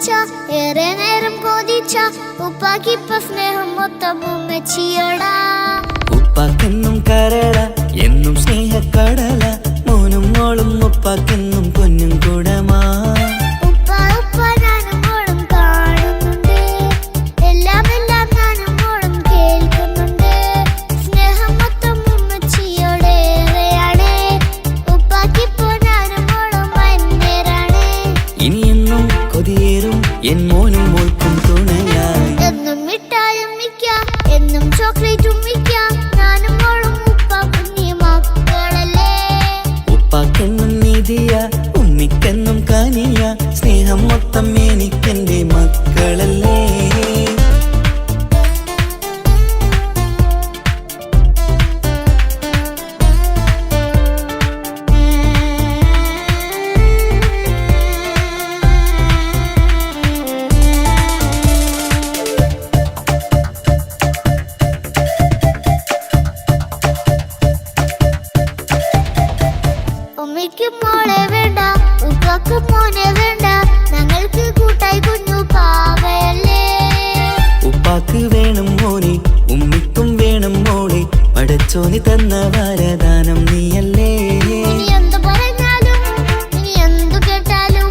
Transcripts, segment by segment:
തനിച്ച ഏറെ നേരം കൊതിച്ച ഉപ്പാക്കിപ്പ സ്നേഹം മൊത്തം ഉമ്മച്ചിയോടാ. ഉപ്പാക്കെന്നും കരള എന്നും സ്നേഹക്കടല മോനും മോളും ഉപ്പാക്കെന്നും പൊന്നും കൂടമാ. എൻ മോനും മോൾക്കും തുണയായി എന്നും മിഠായും മിക്കാം എന്നും ചോക്ലേറ്റും മിക്കാം ഞാനും മോളും ഉപ്പാക്കും മക്കളല്ലേ. ഉപ്പാക്കെന്നും നീതിയ ഉമ്മിക്കെന്നും കാനിയ സ്നേഹം മൊത്തം എനിക്കെന്റെ മക്കളല്ലേ. ഉമ്മയ്ക്ക് മോളെ വേണ്ട ഉപ്പാക്ക് മോനെ വേണ്ട ഞങ്ങൾക്ക് കൂട്ടായി കുഞ്ഞു പാവയല്ലേ. ഉപ്പാക്ക് വേണം മോനെ ഉമ്മിക്കും വേണം മോളെ പടച്ചോനി തന്ന വരദാനം നീയല്ലേ. ഇനി എന്തു പറഞ്ഞാലും ഇനി എന്തു കേട്ടാലും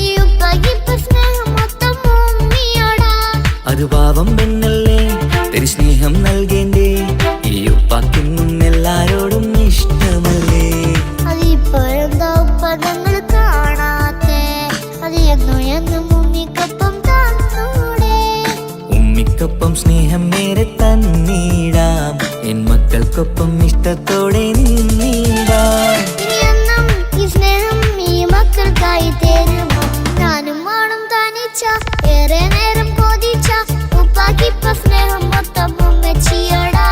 ഈ ഉപ്പാക്കിപ്പ സ്നേഹം മൊത്തം ഉമ്മിയോടാ. അത് പാവം പെണ്ണല്ലേ തിരി സ്നേഹം നൽകേണ്ടേ ഈ ഉപ്പാക്കെന്നും എല്ലാരോടും ഇഷ്ടമല്ലേ. അതിപ്പോഴെന്താ ഉപ്പ ഞങ്ങൾ കാണാത്തെ അത് എന്നും എന്നും ഉമ്മിക്കൊപ്പം തന്നൂടെ. ഉമ്മിക്കൊപ്പം സ്നേഹം നേരെ തന്നീടാം എൻ മക്കൾക്കൊപ്പം ഇഷ്ടത്തോടെ നിന്നീടാം. ഇനി എന്നും ഈ സ്നേഹം ഈ മക്കൾക്കായി തരുമോ. ഞാനും മോളും തനിച്ച ഏറെ നേരം കൊതിച്ച ഉപ്പാക്കിപ്പ സ്നേഹം മൊത്തം ഉമ്മച്ചിയോടാ.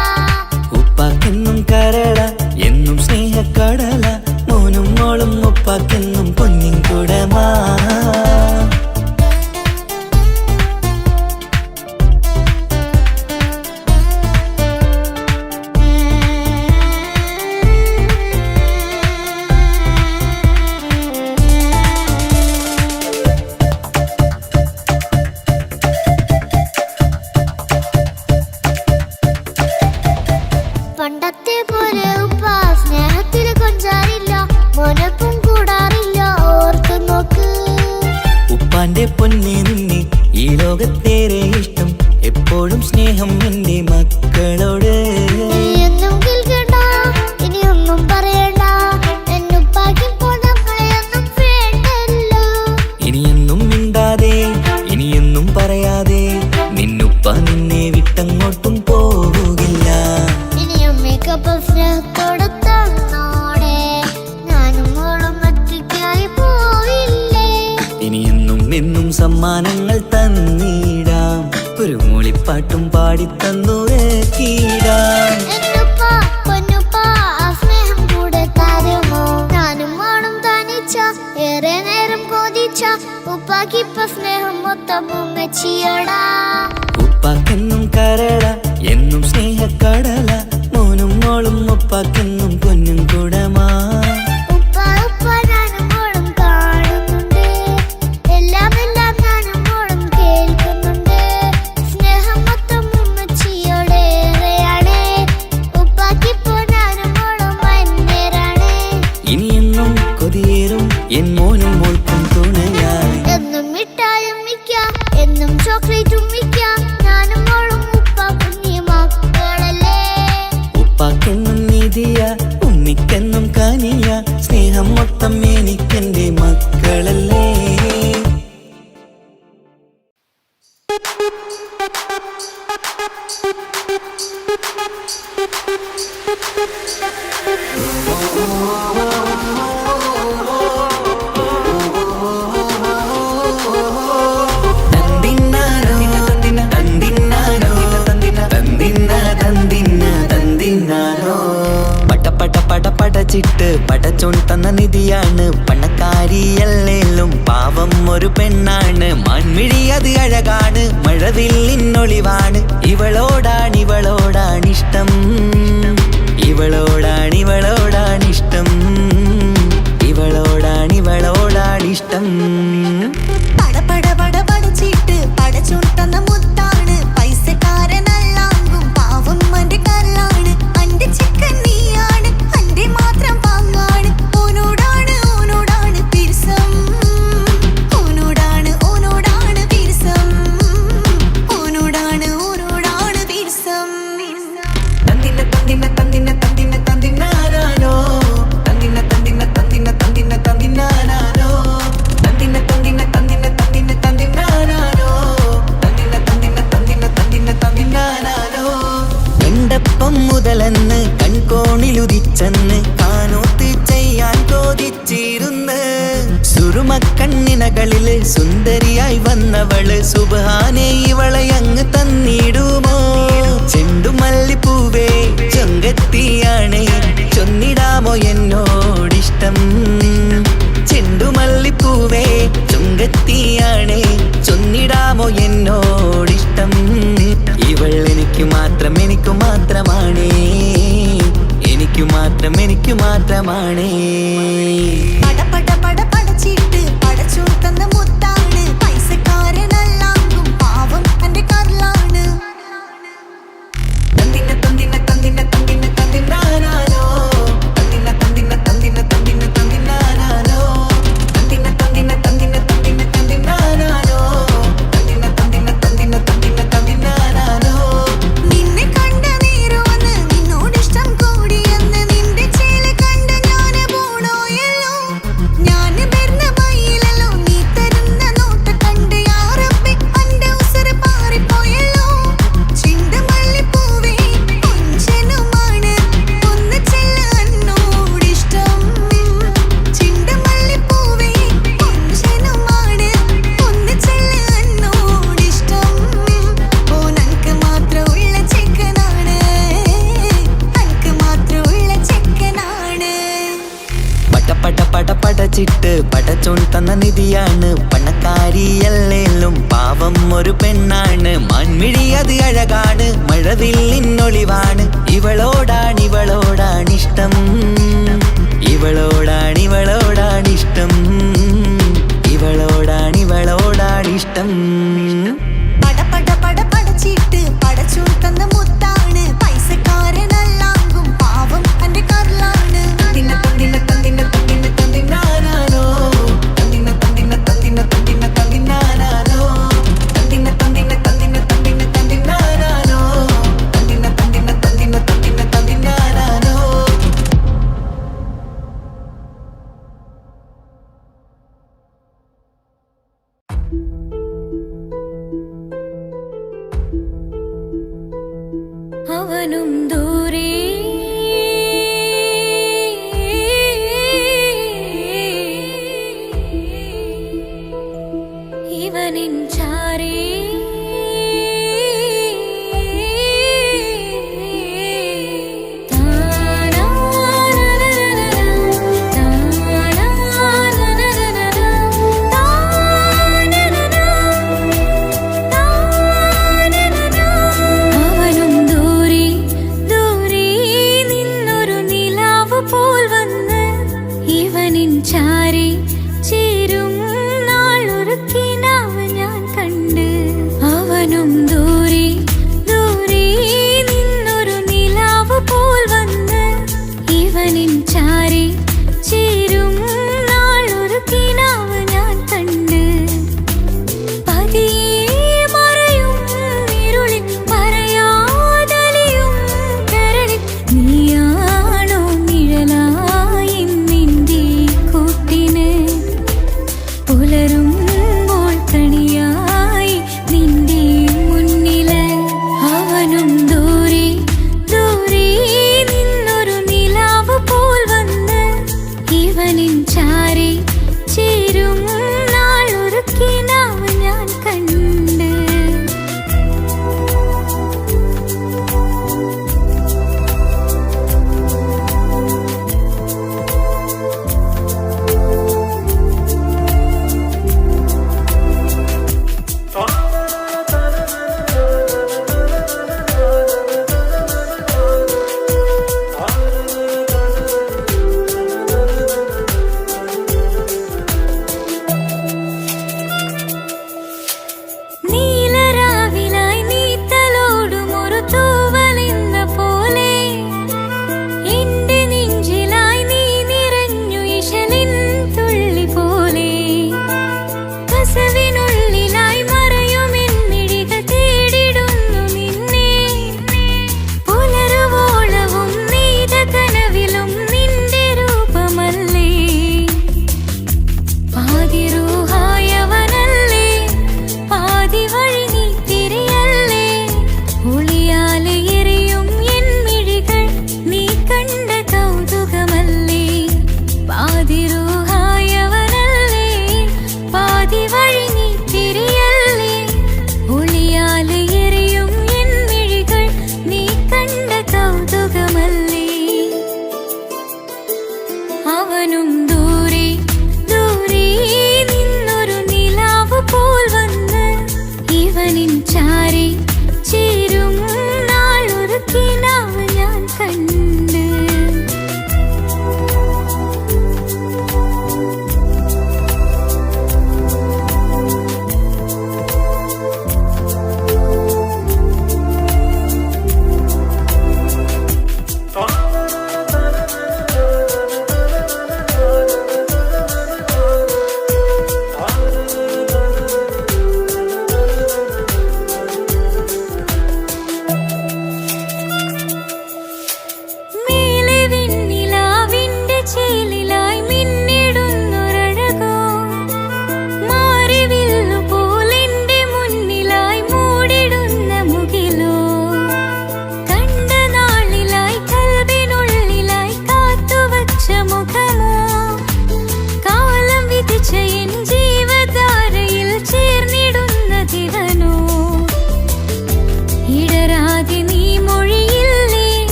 ഉപ്പാക്കെന്നും കരള എന്നും സ്നേഹക്കടല മോനും മോളും ഉപ്പാക്കെന്നും പൊന്നിൻ കൂടമാ. പണ്ടത്തെ പോലെ ഉപ്പ സ്നേഹത്തിൽ കൊഞ്ചാറില്ല മോനൊപ്പം കൂടാറില്ല ഓർത്തു നോക്ക്. ഉപ്പാന്റെ പൊന്നെ നിന്നെ ഈ ലോകത്തേറെ ഇഷ്ടം എപ്പോഴും സ്നേഹം എന്റെ മക്കളോട്. എന്നും കേൾക്കണ്ട ഇനി ഒന്നും പറയണ്ട എന്നുപ്പാക്കിപ്പോ നമ്മളെയൊന്നും വേണ്ടല്ലോ. ഇനിയൊന്നും മിണ്ടാതെ ഇനിയൊന്നും പറയാതെ നിന്നുപ്പ നിന്നെ വിട്ടങ്ങോട്ടും പോവുകില്ല. ഇനി അമ്മയ്ക്കൊപ്പം സ്നേഹത്തോടെ തന്നോടെ ഞാനും മോളും ഒറ്റയ്ക്കായി പോയില്ലേ. ഇനിയെന്നും എന്നും സമ്മാനങ്ങൾ തന്നീടാം ഒരു മൂളിപ്പാട്ടും പാടിത്തന്നുറക്കീടാം. എന്നുപ്പ പൊന്നുപ്പ ആ സ്നേഹം കൂടെ തരുമോ. ഞാനും മോളും തനിച്ച ഏറെ നേരം കൊതിച്ച ഉപ്പാക്കിപ്പ സ്നേഹം മൊത്തം ഉമ്മച്ചിയോടാ. ഉപ്പാക്കെന്നും കരള എന്നും സ്നേഹക്കടല മോനും മോളും ഉപ്പാക്കെന്നും പൊന്നും കൂടമാ. ഉപ്പ ഉപ്പ ഞാനും മോളും കാണുന്നുണ്ട് എല്ലാം എല്ലാം ഞാനും മോളും കേൾക്കുന്നുണ്ട്. സ്നേഹം മൊത്തം ഉമ്മച്ചിയോടേറെയാണ് ഉപ്പാക്കിപ്പോ ഞാനും മോളും അന്യരാണ്. ഇനിയെന്നും കൊതിയേറും എൻ മോനും മോൾക്കും തുണയായി എന്നും മിഠായും മിക്കാം എന്നും ചോക്ലേറ്റും മിക്കാം ഞാനും മോളും ഉപ്പാക്കും മക്കളല്ലേ. ഉപ്പാക്കെന്നും നീതിയ ഉമ്മിക്കെന്നും കാനിയ സ്നേഹം മൊത്തം എനിക്കെന്റെ മക്കളല്ലേ. പടച്ചിട്ട് പടച്ചോൺ തന്ന നിധിയാണ് പണക്കാരിയല്ലേലും പാവം ഒരു പെണ്ണാണ്. മാൻമിഴി അത് അഴകാണ് മഴവില്ലിന്നൊളിവാണ് ഇവളോടാണിഷ്ടം ഇവളോടാണിഷ്ടം ഇവളോടാണിഷ്ടം. പട പട പട പട കണ്ണിനകളില് സുന്ദരിയായി വന്നവള് സുബ്ഹാനേ ഇവളെ അങ്ങ് തന്നിടുമോ ചെണ്ടുമല്ലിപ്പൂവേ ചൊങ്കത്തിയാണ് ചൊന്നിടാമോ എന്നോടിഷ്ടം ചെണ്ടുമല്ലിപ്പൂവേ ചൊങ്കത്തിയാണ് ചൊന്നിടാമോ എന്നോടിഷ്ടം ഇവൾ എനിക്ക് മാത്രമാണേ എനിക്ക് മാത്രമാണേ പട പട പട പടച്ചിട്ട് പടച്ചോൻ തന്ന മുത്താണ് പൈസക്കാരനല്ലാങ്കും പാവം എന്റെ കർലാണ് തന്തിന തന്തിന തന്തിന തന്തിന തന്തിനാനാനോ തന്തിന തന്തിന തന്തിന തന്തിന തന്തിനാനാനോ തന്തിന തന്തിന തന്തിന തന്തിന തന്തിനാനാനോ തന്തിന തന്തിന തന്തിന തന്തിന തന്തിനാനാനോ നിന്നെ കണ്ട നേരവന്ന് നിന്നോടിഷ്ടം കൂടിയെന്ന് നിന്റെ ചേല കണ്ട ഞാന് പോണോയല്ലോ ഞാന് വരുന്ന വഴിയിലല്ലോ നീ തരുന്ന നോട്ട് കണ്ട് യാ റബ്ബി അന്റെ ഉസറ് പാറിപ്പോയല്ലോ ചെണ്ടുമല്ലിപ്പൂവേ കൊഞ്ചനുമാണ് ഒന്ന് ചെല്ല എന്നോടിഷ്ടം ചെണ്ടുമല്ലിപ്പൂവേ കൊഞ്ചനുമാണ് ഒന്ന് ചെല്ല എന്നോടിഷ്ടം നനക്ക് മാത്രമുള്ള ചെക്കനാണ് നനക്ക് മാത്രമുള്ള ചെക്കനാണ് പട പട പട പടച്ചിട്ട് പടച്ചോൻ തന്ന നിധിയാണ് പണക്കാരിയല്ലേലും പാവം ഒരു പെണ്ണാണ് മാൻമിഴി അത് അഴകാണ് മഴവില്ലിന്നൊളിവാണ് ഇവളോടാണിഷ്ടം ഇവളോടാണിഷ്ടം ഇവളോടാണിഷ്ടം പട പട പട പടച്ചിട്ട് പടച്ചോൻ തന്ന മുത്താണ് പൈസക്കാരനല്ലാങ്കും പാവം എന്റെ കർലാണ് തന്തിന തന്തിന തന്തിന തന്തിന തന്തിനാനാനോ തന്തിന തന്തിന തന്തിന തന്തിന തന്തിനാനാനോ തന്തിന തന്തിന തന്തിന തന്തിന തന്തിനാനാനോ തന്തിന തന്തിന തന്തിന തന്തിന തന്തിനാനാനോ അവനും ദൂരെ ഇവനിൻ ചാരേ അവനും ദൂരെ ദൂരെ നിന്നൊരു നിലാവ് പോൽ വന്ന് ഇവനിൻ ചാരി ചേരും നാളൊരു കിനാവ് ഞാൻ കണ്ട്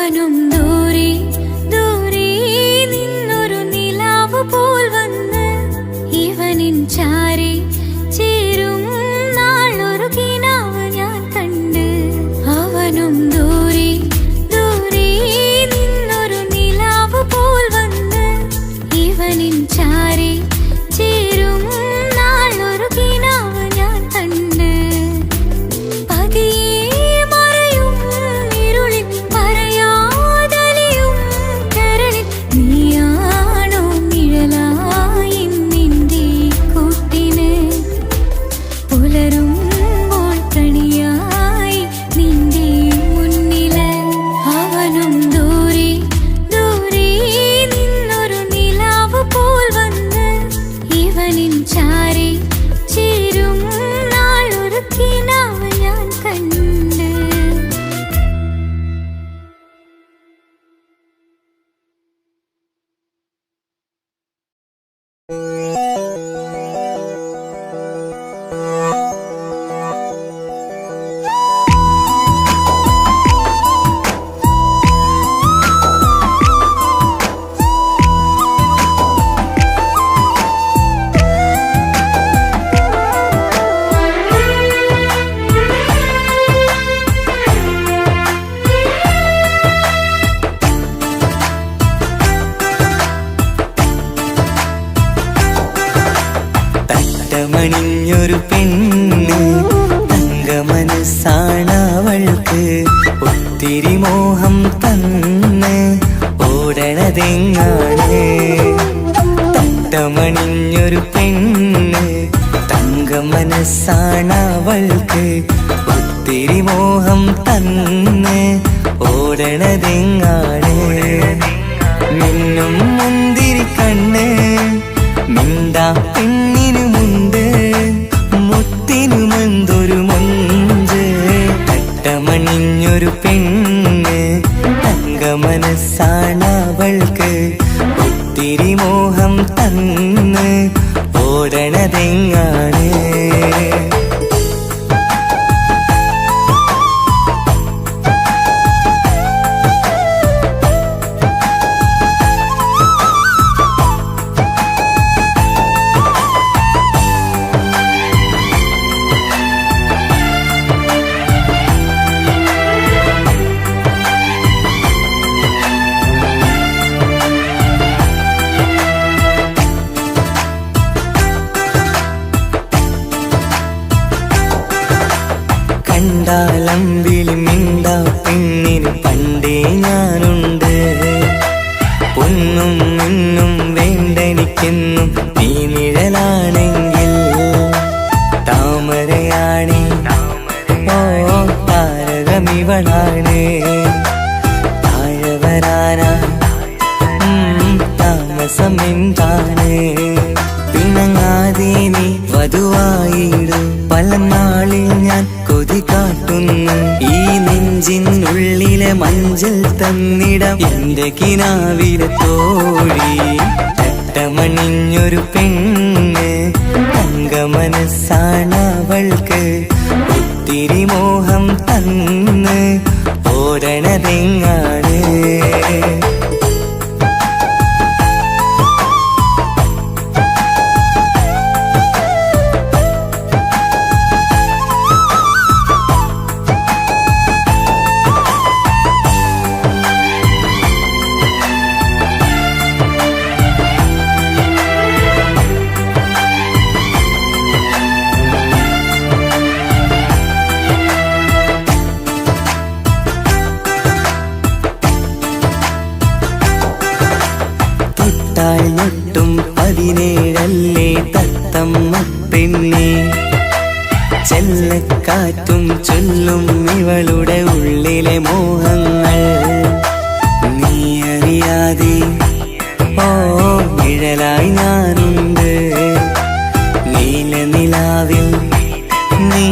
അവനും ദൂരെ ദൂരെ നിന്നൊരു നിലാവ് പോൽ വന്ന് ഇവനിൻ ചാരി ചേരും നാളൊരു കിനാവ് ഞാൻ കണ്ട്. അവനും ദൂരെ ദൂരെ നിന്നൊരു നിലാവ് പോൽ വന്ന് ഇവനിൻ ചാരി ചേരും നാളൊരു കിനാവ് ഞാൻ കണ്ട്. പതിയെ മറയും ഇരുളിൽ പറയാതലിയും കരളിൽ നീയാണോ നിഴലായി നിന്റെ കൂട്ടിന്. പുലരുമ്പോൾ കണിയായി നിന്റെ മുന്നില്. അവനും ദൂരെ ദൂരെ നിന്നൊരു നിലാവ് പോൽ വന്ന് ഇവനിൻ ചാരി ചേരും നാളൊരു കിനാവ് ഞാൻ കണ്ട്. തട്ടമണിഞ്ഞൊരു പെണ്ണ് തങ്കമനസ്സാണവൾക്ക്. ഒത്തിരി മോഹം തന്ന് ഓടണതെങ്ങാണ്. തട്ടമണിഞ്ഞൊരു പെണ്ണ് തങ്കമനസ്സാണവൾക്ക്. ഒത്തിരി മോഹം തന്ന് ഓടണതെങ്ങാണ്. മിന്നും മുന്തിരി കണ്ണ് മിണ്ടാ പെണ്ണിനുമുണ്ട്. മുത്തിനുമെന്തൊരു മൊഞ്ച്. തട്ടമണിഞ്ഞൊരു പെണ്ണ് തങ്കമനസ്സാണവൾക്ക്. ഒത്തിരി മോഹം തന്ന് ഓടണതെങ്ങാണ്. കണ്ടാലമ്പിളി മിണ്ടാ പെണ്ണിന് പണ്ടേ ഞാനുണ്ട്. പൊന്നും മിന്നും വേണ്ടെനിക്കെന്നും നീ നിഴലാണെങ്കിൽ. താമരയാണി ഓ താരകമിവളാണ്. താഴെ വരാനാ താമസം എന്താണ്. പിണങ്ങാതെ നീ വധുവായിടും. പല നാളിൽ ഞാൻ കൊതി കാട്ടുന്നു. ഈ നെഞ്ചിനുള്ളിലെ മഞ്ചൽ തന്നിടം എന്റെ കിനാവിലെ തോഴി. തട്ടമണിഞ്ഞൊരു പെണ്ണ് തങ്കമനസ്സാണവൾക്ക്. ഒത്തിരി മോഹം തന്ന് ഓടണതെങ്ങാണ്. ൊട്ടും 17 തത്തമ്മ പെണ്ണെ. ചെല്ലക്കാറ്റും ചൊല്ലും ഇവളുടെ ഉള്ളിലെ മോഹങ്ങൾ. നീ അറിയാതെ ഓ നിഴലായി ഞാനുണ്ട്. നീല നിലാവിൽ നീ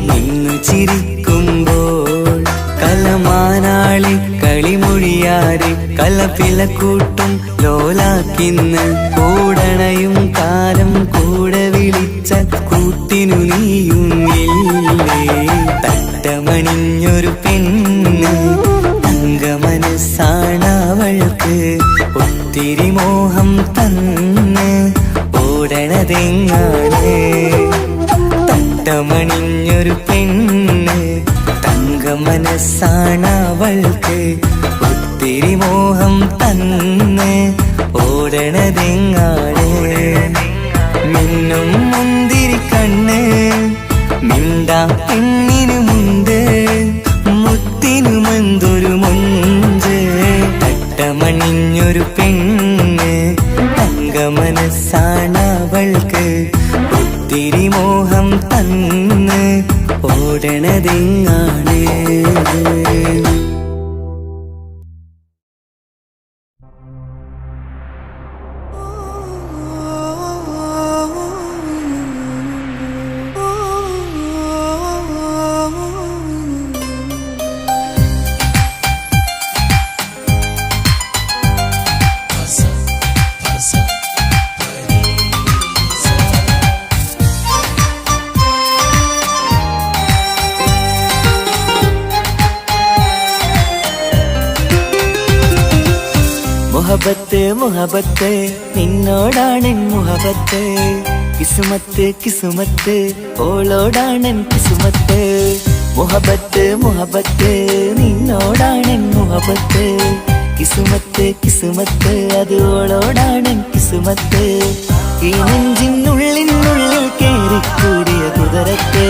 നിന്നു ചിരിക്കുമ്പോൾ. കലമാനാളി കളിമൊഴിയാതെ കലപിലക്കൂട്ടും ലോലാക്കിന്ന്. കൂടണയും കാലം കൂടെ വിളിച്ച കൂട്ടിനു നീയുന്നില്ലേ. തട്ടമണിഞ്ഞൊരു പെണ്ണ് തങ്കമനസ് ഒത്തിരി മോഹം തന്ന് ഓടണതെങ്ങാണ് തട്ടമണിഞ്ഞൊരു പെണ്ണ് തങ്ക മനസ്സാണവൾക്ക് ഒത്തിരി മോഹം തന്ന് ഓടണതെങ്ങാണ് മിന്നും മുന്തിരി കണ്ണ് മിണ്ടാ പെണ്ണിനു മുണ്ട് മുത്തിനുമെന്തൊരു മുഞ്ച് തട്ടമണിഞ്ഞൊരു പെണ്ണ് തങ്ക മനസ്സാണവൾക്ക് ഒത്തിരി മോഹം തന്ന് ഓടണതെങ്ങാണ് മുഹബത്ത് മുഹബത്ത് നിന്നോടാണെൻ മുഹബത്ത് കിസുമത്ത് കിസുമത്ത് ഓളോടാണെൻ കിസുമത്ത് മുഹബത്ത് മുഹബത്ത് നിന്നോടാണെൻ മുഹബത്ത് കിസുമത്ത് കിസുമത്ത് അത് ഓളോടാണെൻ കിസുമത്ത് ഈ നെഞ്ചിനുള്ളിനുള്ളിൽ കേറിക്കൂടിയ കുതിരത്ത്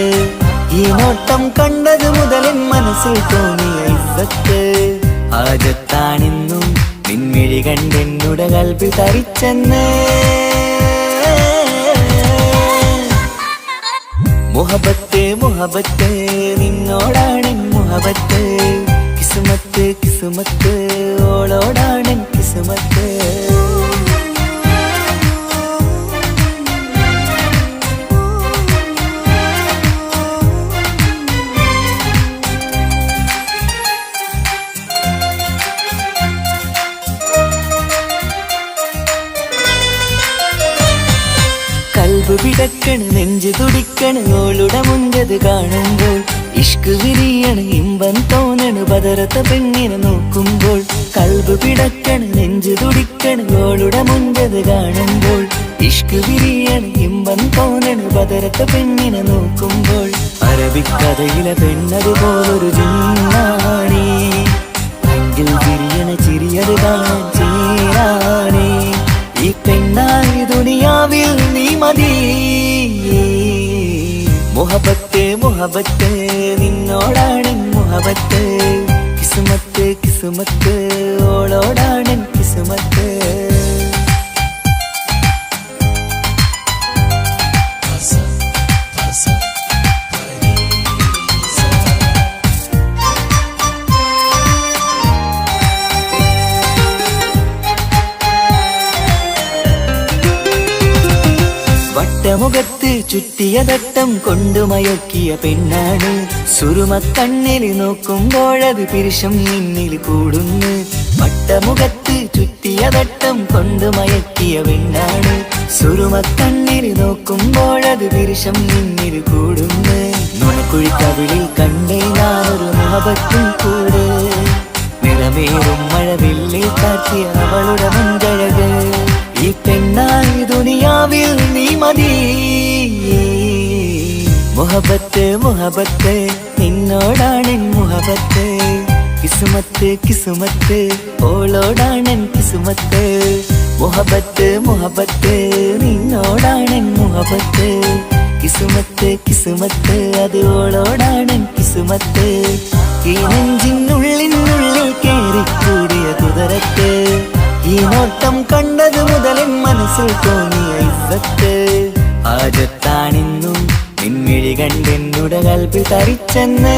ഈ നോട്ടം കണ്ടത് മുതലൻ മനസ്സിൽ തോന്നിയ ഇസ്സത്ത് ആജത്താണെന്നും നിൻമിഴി കണ്ടെന്നുടെ കൽബിൽ തരിച്ചെന്ന് മുഹബത്ത് മുഹബത്ത് നിന്നോടാണെൻ മുഹബത്ത് കിസുമത്ത് കിസുമത്ത് ഓളോടാണെൻ കിസുമത്ത് പിടക്കണ് നെഞ്ചു തുടിക്കണ് ഓളുടെ മുഞ്ചത് കാണുമ്പോൾ ഇഷ്ക് വിരിയണ് ഇമ്പം തോന്നണ് ബദറത്ത പെണ്ണിനെ നോക്കുമ്പോൾ കൽബ് പിടക്കണ് നെഞ്ചു തുടിക്കണ് ഓളുടെ മുഞ്ചത് കാണുമ്പോൾ ഇഷ്ക് വിരിയണ് ഇമ്പം തോന്നണ് ബദറത്ത പെണ്ണിനെ നോക്കുമ്പോൾ അറബിക്കഥയിലെ പെണ്ണതുപോലൊരു ജിന്നാണി അഞ്ചിൽ വിരിയണ ചിരിയത് കാണാൻ ചേരാണി ഈ പെണ്ണായി ദുനിയാവിൽ നീ മതി മുഹബത്ത് മുഹബത്ത് നിന്നോടാണെൻ മുഹബത്ത് കിസുമത്ത് കിസുമത്ത് ഓളോടാണെൻ കിസുമത്ത് മുഖത്ത് ചുറ്റിയ തട്ടം കൊണ്ടു മയക്കിയ പെണ്ണാണ് സുറുമ കണ്ണിൽ നോക്കുമ്പോഴത് പിരിശം നിന്നിൽ കൂടുന്നു വട്ടമുഖത്ത് ചുറ്റിയ തട്ടം കൊണ്ടു മയക്കിയ പെണ്ണാണ് സുറുമ കണ്ണിൽ നോക്കുമ്പോഴത് പിരിശം നിന്നിൽ കൂടുന്നു നുണക്കുഴിക്കവിളിൽ കണ്ടേ ഞാനൊരു മുഹബത്തും കൂട് നിറമേറും മഴവില്ലിൽ കാട്ടിയ അവളുടെ മുൻകഴക് ഈ പെണ്ണായി ദുനിയാവിൽ നീ മതി മുഹബത്ത് മുഹബത്ത് നിന്നോടാണെൻ മുഹബത്ത് കിസുമത്ത് കിസുമത്ത് ഓളോടാണെൻ കിസുമത്ത് മുഹബത്ത് മുഹബത്ത് നിന്നോടാണെൻ മുഹബത്ത് കിസുമത്ത് കിസുമത്ത് അത് ഓളോടാണെൻ കിസുമത്ത് ഈ നെഞ്ചിനുള്ളിനുള്ളിൽ കേറിക്കൂടിയ കുതിരത്ത് ഈ നോട്ടം കണ്ടത് മുതലൻ മനസ്സിൽ തോന്നിയ ഇസ്സത്ത് ആജത്താണെന്നും നിൻമിഴി കണ്ടെന്നുടെ കൽബിൽ തരിച്ചെന്ന്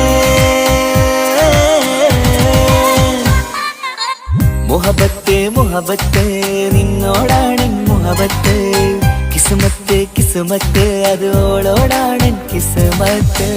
മുഹബത്ത് മുഹബത്ത് നിന്നോടാണെൻ മുഹബത്ത് കിസുമത്ത് കിസുമത്ത് അത് ഓളോടാണെൻ കിസുമത്ത്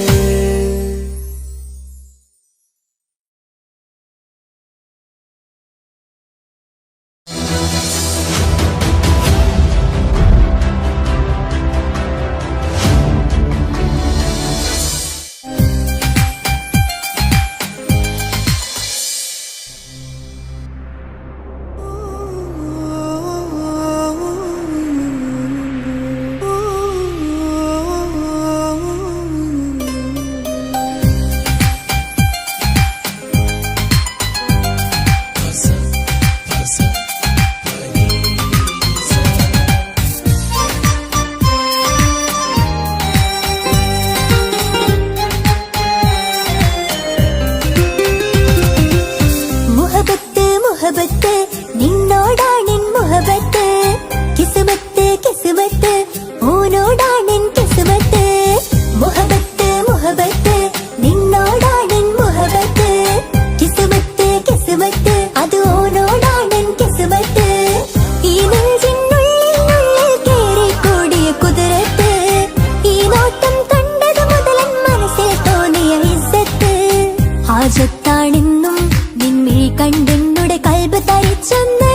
ആജത്താണെന്നും നിൻമിഴി കണ്ടെന്നുടെ കൽബ് തരിച്ചെന്ന്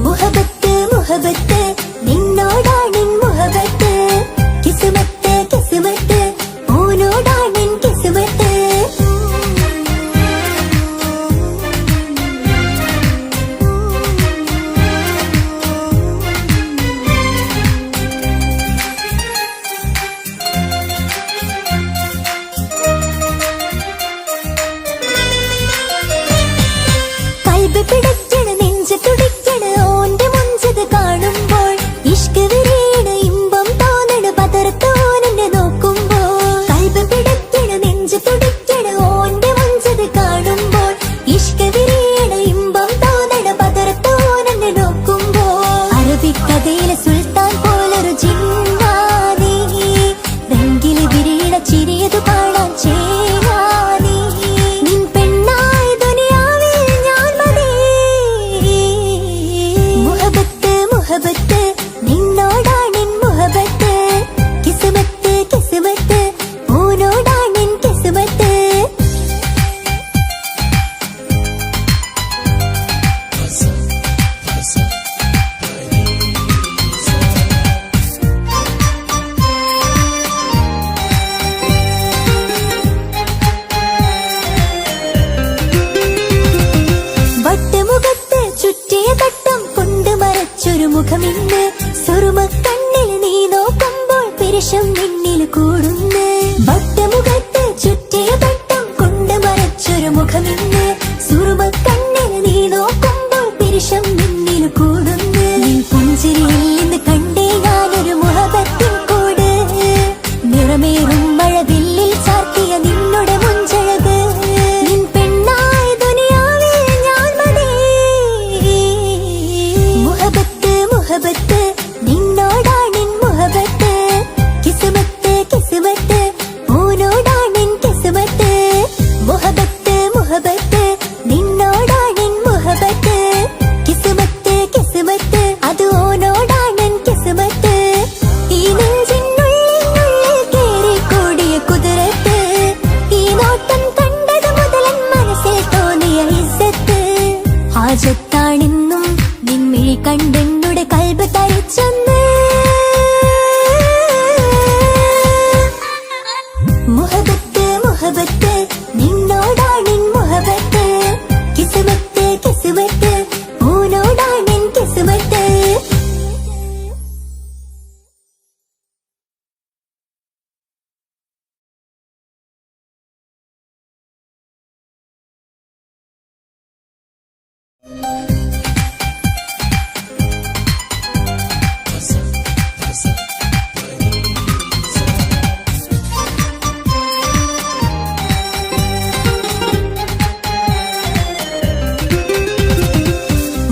മുഹബത്ത് മുഹബത്ത് നിന്നോടാണെൻ മുഹബത്ത് കിസ്മത്ത് കിസ്മത്ത് ഓനോടാണെൻ കിസ്മത്ത് കൽബ് പിടയ്ക്കണ് നെഞ്ച് തുടിക്കണ് ഓന്റെ മുഞ്ചത് കാണുമ്പോൾ ഇഷ്ക് വിരിയണ് ഇമ്പം തോന്നണ് പതർത്തോനെന്നെ നോക്കുമ്പോൾ കൽബ് പിടയ്ക്കണ് നെഞ്ച് തുടിക്കണ് ഓന്റെ മുഞ്ചത് കാണുമ്പോൾ ഇഷ്ക് വിരിയണ് ഇമ്പം തോന്നണ് പതർത്തോനെന്നെ നോക്കുമ്പോൾ അറബിക്കഥയിലെ സുൽത്താൻ പോലൊരു ജിന്നാനീ രംഗില് വിരിയണ ചിരിയതു കാണാൻ ചേരാനീ നിൻ പെണ്ണായി ദുനിയാവിൽ ഞാൻ മതി മുഹബത്ത് മുഹബത്ത് നിന്നോടാണെൻ മുഹബത്ത് കിസ്മത്ത് കിസ്മത്ത് ഓനോടാണെൻ കിസ്മത്ത് വട്ടമുഖത്ത് ചുറ്റിയ തട്ടം കൊണ്ട് മറച്ചൊരു മുഖമിന്ന് സുറുമ കണ്ണിൽ നീ നോക്കുമ്പോൾ പിരിശം നിന്നിൽ കൂടുന്നു വട്ടമുഖത്ത് ചുറ്റിയ തട്ടം കൊണ്ട് മറച്ചൊരു മുഖമിന്ന് സുറുമ കണ്ണിൽ നീ നോക്കുമ്പോൾ പിരിശം നിന്നിൽ കൂടുന്നു നിൻ പുഞ്ചിരിയിൽ നിന്ന് കണ്ടേ ഞാനൊരു മുഹബത്തിൻ കൂട് നിറമേറും മഴവില്ലിൽ ചാർത്തിയ നിന്നുടെ മുഞ്ചഴക് നിൻ പെണ്ണായി ദുനിയാവിൽ ഞാൻ മതി മുഹബത്ത് മുഹബത്ത് നിന്നോടാണെൻ മുഹബത്ത് കിസ്മത്ത് കിസ്മത്ത് ഓനോടാണെൻ കിസ്മത്ത് മുഹബത്ത് മുഹബത്ത് നിന്നോടാണെൻ മുഹബത്ത് കിസ്മത്ത് കിസ്മത്ത് അത് ഓനോടാണെൻ കിസ്മത്ത് ഈ നെഞ്ചിനുള്ളിൽ കേറിക്കൂടിയ കുതിരത്ത് ഈ നോട്ടം കണ്ടത് മുതലൻ മനസ്സിൽ തോന്നിയ ഇസ്സത്ത് ഹാജത്താണെന്നും നിൻമിഴി കണ്ടെന്നുടെ കൽബ് തരിച്ചെന്ന് മുഹബത്ത് മുഹബത്ത് നിന്നോടാണെൻ മുഹബത്ത് കിസ്മത്ത് കിസ്മത്ത് ഓനോടാണെൻ കിസ്മത്ത്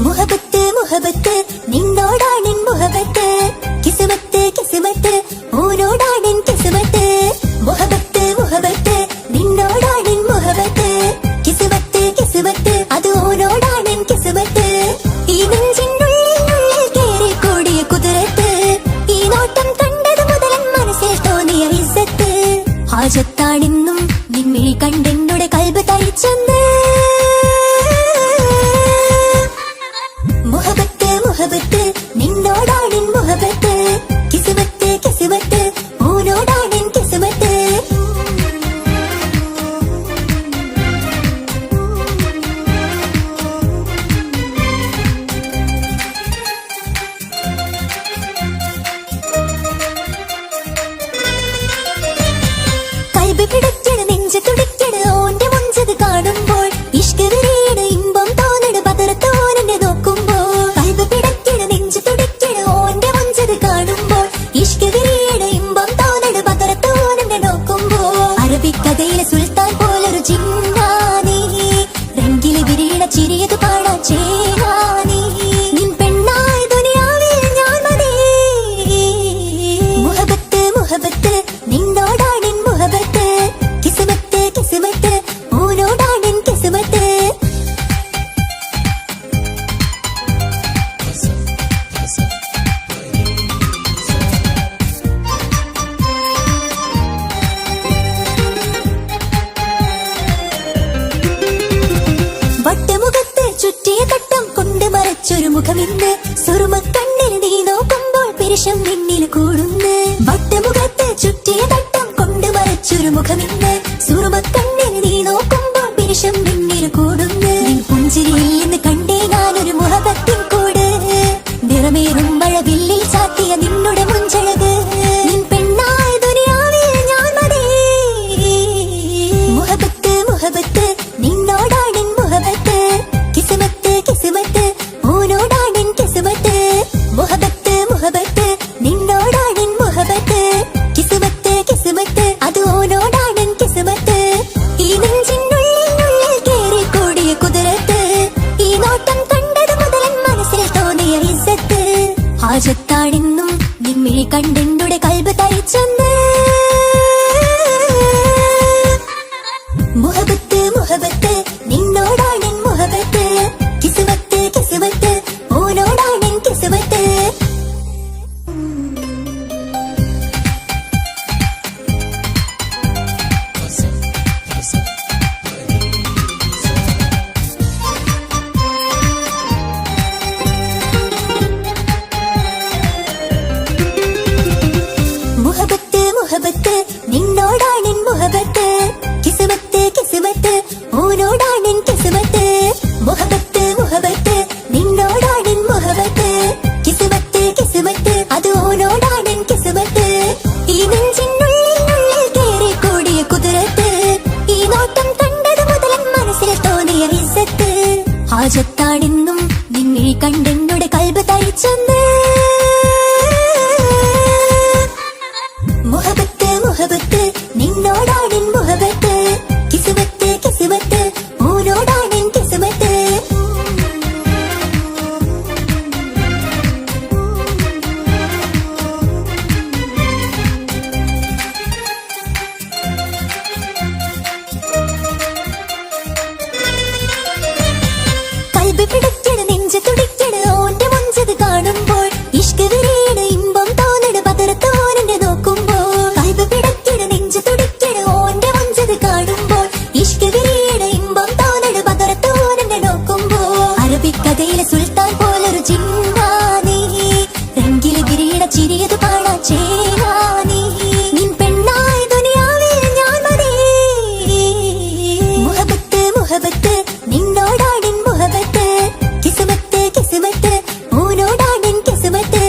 മുഹബത്ത് മുഹബത്ത് നിന്നോടാണെൻ മുഹബത്ത് കിസ്മത്ത് കിസ്മത്ത് ഓനോടാണെൻ കിസ്മത്ത് മുഹബത്ത് മുഹബത്ത് നിന്നോടാണെൻ മുഹബത്ത് കിസ്മത്ത് കിസ്മത്ത് അത് ഓനോടാണെൻ കിസ്മത്ത് ഈ നെഞ്ചിനുള്ളിൽ കേറിക്കൂടിയ കുതിരത്ത് ഈ നോട്ടം കണ്ടത് മുതലൻ മനസ്സിൽ തോന്നിയ ഇസ്സത്ത് ഹാജത്താണെന്നും നിൻമിഴി കണ്ടെന്നുടെ കൽബ് തരിച്ചെന്ന് മുഹബത്ത് മുഹബത്ത് നിന്നോടാണെൻ മുഹബത്ത് കിസ്മത്ത് കിസ്മത്ത് ഓനോടാണെൻ കിസ്മത്ത് കൽബ് പിടയ്ക്കണ് നെഞ്ച് തുടിക്കണ് ഓന്റെ മുഞ്ചത് കാണുമ്പോൾ ഇഷ്ക് വിരിയണ് ഇമ്പം തോന്നണ് പതർത്തോനെന്നെ നോക്കുമ്പോൾ കൽബ് പിടയ്ക്കണ് നെഞ്ച് തുടിക്കണ് ഓന്റെ മുഞ്ചത് കാണുമ്പോൾ ഇഷ്ക് വിരിയണ് ഇമ്പം തോന്നണ് പതർത്തോനെന്നെ നോക്കുമ്പോൾ അറബിക്കഥയിലെ സുൽത്താൻ പോലൊരു ജിന്നാനീ രംഗില് വിരിയണ ചിരിയതു കാണാൻ ചേരാനീ നിൻ പെണ്ണായി ദുനിയാവിൽ ഞാൻ മതി മുഹബത്ത് മുഹബത്ത് നിന്നോടാണെൻ മുഹബത്ത് പിരിശം നിന്നിൽ കൂടുന്നു വട്ടമുഖത്ത് ചുറ്റിയ തട്ടം കൊണ്ട് മറച്ചൊരു മുഖമിന്ന് സുറുമക്കണ്ണിൽ നീ നോക്കുമ്പോൾ പിരിശം നിന്നിൽ കൂടുന്നു നിൻ പുഞ്ചിരിയിൽ നിന്ന് കണ്ടേ ഞാനൊരു മുഹബത്തിൻ കൂട് നിറമേറും മഴവില്ലിൽ ചാത്തിയ നിന്നുടെ മുഞ്ചഴക് നിൻ പെണ്ണായ ദുനിയാവിൽ ഞാൻ മതി മുഹബത്ത് മുഹബത്ത് നിന്നോടാണെൻ മുഹബത്ത് കിസ്മത്ത് കിസ്മത്ത് ഓനോടാണെൻ കിസ്മത്ത് മുഹബത്ത് മുഹബത്ത് നിന്നോടാണെൻ മുഹബത്ത് കിസ്മത്ത് കിസ്മത്ത് അത് ഓനോടാണെൻ കിസ്മത്ത് ഈ നെഞ്ചിനുള്ളിൽ കേറി കൂടിയ കുതിരത്ത് ഈ നോട്ടം കണ്ടത് മുതൽ മനസ്സിൽ തോന്നിയ ഇസ്സത്ത് ഹാജത്താണെന്നും നിമ്മിഴി കണ്ടെന്നുടെ കൽബ് തരിച്ചെന്ന് മുഹബത്ത് മുഹബത്ത് നിന്നോടാണെൻ മുഹബത്ത് കിസ്മത്ത് കിസ്മത്ത് ഓനോടാണെൻ കിസ്മത്ത് മുഹബത്ത് മുഹബത്ത് നിന്നോടാണെൻ മുഹബത്ത് കിസ്മത്ത് കിസ്മത്ത് ഓനോടാണെൻ കിസ്മത്ത് മുഹബത്ത് മുഹബത്ത് നിന്നോടാണെൻ മുഹബത്ത് കിസ്മത്ത് കിസ്മത്ത് അത് ഓനോടാണെൻ കിസ്മത്ത് ഈ നെഞ്ചിനുള്ളിൽ കേറി കൂടിയ കുതിരത്ത് ഈ നോട്ടം കണ്ടത് മുതൽ മനസ്സിൽ തോന്നിയ ഇസ്സത്ത് ഹാജത്താണെന്നും നിന്നിൽ കണ്ടെന്നുടെ കൽബ് തരിച്ചെന്ന് മുഹബത്ത് മുഹബത്ത് നിന്നോടാണെൻ മുഹബത്ത് കിസ്മത്ത് കിസ്മത്ത് ഓനോടാണെൻ കിസ്മത്ത് കൽബ് പിടിക്കണ് നെഞ്ച് തുടിക്കണ് ഓന്റെ മുഞ്ചത് കാണുമ്പോൾ ഇഷ്ക് വിരിയണ് ഇമ്പം തോന്നണ് പതറത്തോനെ നോക്കുമ്പോൾ കൽബ് പിടിക്കണ് നെഞ്ച് തുടിക്കണ് ഓന്റെ മുഞ്ചത് കാണുമ്പോൾ ഇഷ്ക് വിരിയണ് ഇമ്പം തോന്നണ് പതറത്തോനെ നോക്കുമ്പോൾ അറബിക്കഥയിലെ സുൽത്താൻ പോലൊരു ജിന്നാനി രംഗില് വിരിയണ ചിരിയത് കാണാൻ ചേരാനി നിൻ പെണ്ണായ ദുനിയാവിൽ ഞാൻ മതി മുഹബത്ത് മുഹബത്ത് നിന്നോടാണെൻ മുഹബത്ത് കിസ്മത്ത് കിസ്മത്ത് ഓനോടാണെൻ കിസ്മത്ത്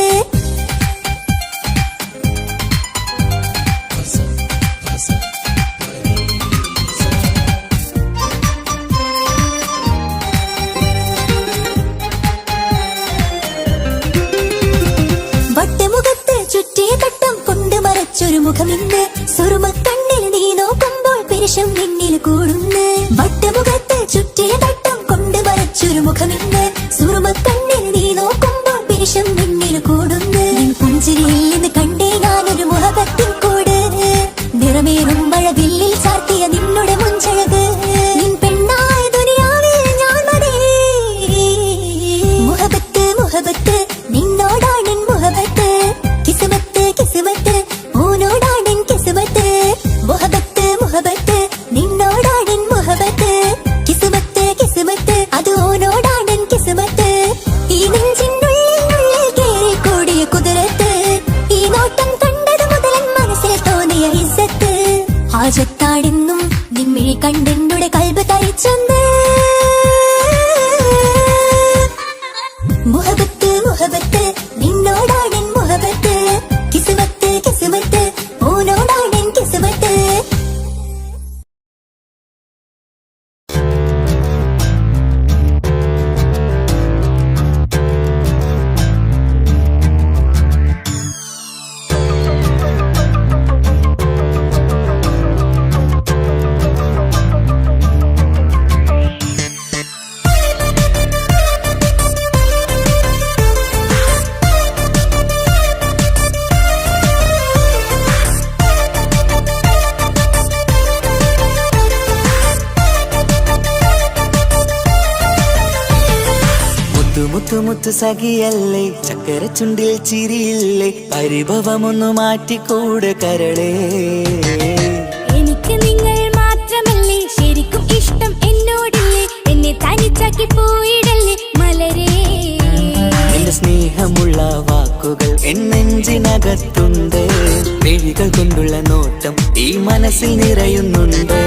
വട്ടമുഖത്ത് ചുറ്റിയ തട്ടം കൊണ്ട് മറച്ചൊരു മുഖമിന്ന് സുറുമക്കണ്ണിൽ നീ നോക്കുമ്പോൾ പിരിശം നിന്നിൽ കൂടുന്നു വട്ടമുഖത്ത് ചുറ്റിയ തട്ടം കൊണ്ട് മറച്ചൊരു മുഖമിന്ന് സുറുമക്കണ്ണിൽ നീ നോക്കുമ്പോൾ പിരിശം നിന്നിൽ കൂടുന്നു നിൻ പുഞ്ചിരിയിൽ നിന്ന് കണ്ടേ ഞാനൊരു മുഹബത്തിൻ കൂട് നിറമേറും മഴവില്ലിൽ ചാർത്തിയ നിന്നുടെ മുഞ്ചഴക് നിൻ പെണ്ണായ ദുനിയാവിൽ ഞാൻ മതി മുഹബത്ത് മുഹബത്ത് നിന്നോടാണെൻ മുഹബത്ത് കിസ്മത്ത് കിസ്മത്ത് ഓനോടാണെൻ കിസ്മത്ത് മുഹബത്ത് മുഹബത്ത് നിന്നോടാണെൻ മുഹബത്ത് കിസ്മത്ത് കിസ്മത്ത് അത് ഓനോടാണെൻ കിസ്മത്ത് ഈ നെഞ്ചിനുള്ളിൽ കേറി കൂടിയ കുതിരത്ത് ഈ നോട്ടം കണ്ടത് മുതൽ മനസ്സിൽ തോന്നിയ ഇസ്സത്ത് ഹാജത്താണെന്നും നിമ്മിഴി കണ്ടെന്നുടെ കൽബ് തരിച്ചെന്ന് മുഹബത്ത് മുഹബത്ത് നിന്നോടാണെൻ മുഹബത്ത് കിസ്മത്ത് കിസ്മത്ത് ഓനോടാണെൻ കിസ്മത്ത് മുത്തു മുത്തു സഖിയല്ലേ ചക്കര ചുണ്ടിൽ ചിരിയില്ലേ പരിഭവമൊന്നു മാറ്റിക്കൂടെ കരളേ എനിക്ക് നിങ്ങൾ മാത്രമല്ലേ ശരിക്കും ഇഷ്ടം എന്നോടില്ലേ എന്നെ തനിച്ചാക്കി പോയിടല്ലേ മലരേ എന്റെ സ്നേഹമുള്ള വാക്കുകൾ എന്നെഞ്ചിൽ മനസ്സിൽ നിറയുന്നുണ്ട്.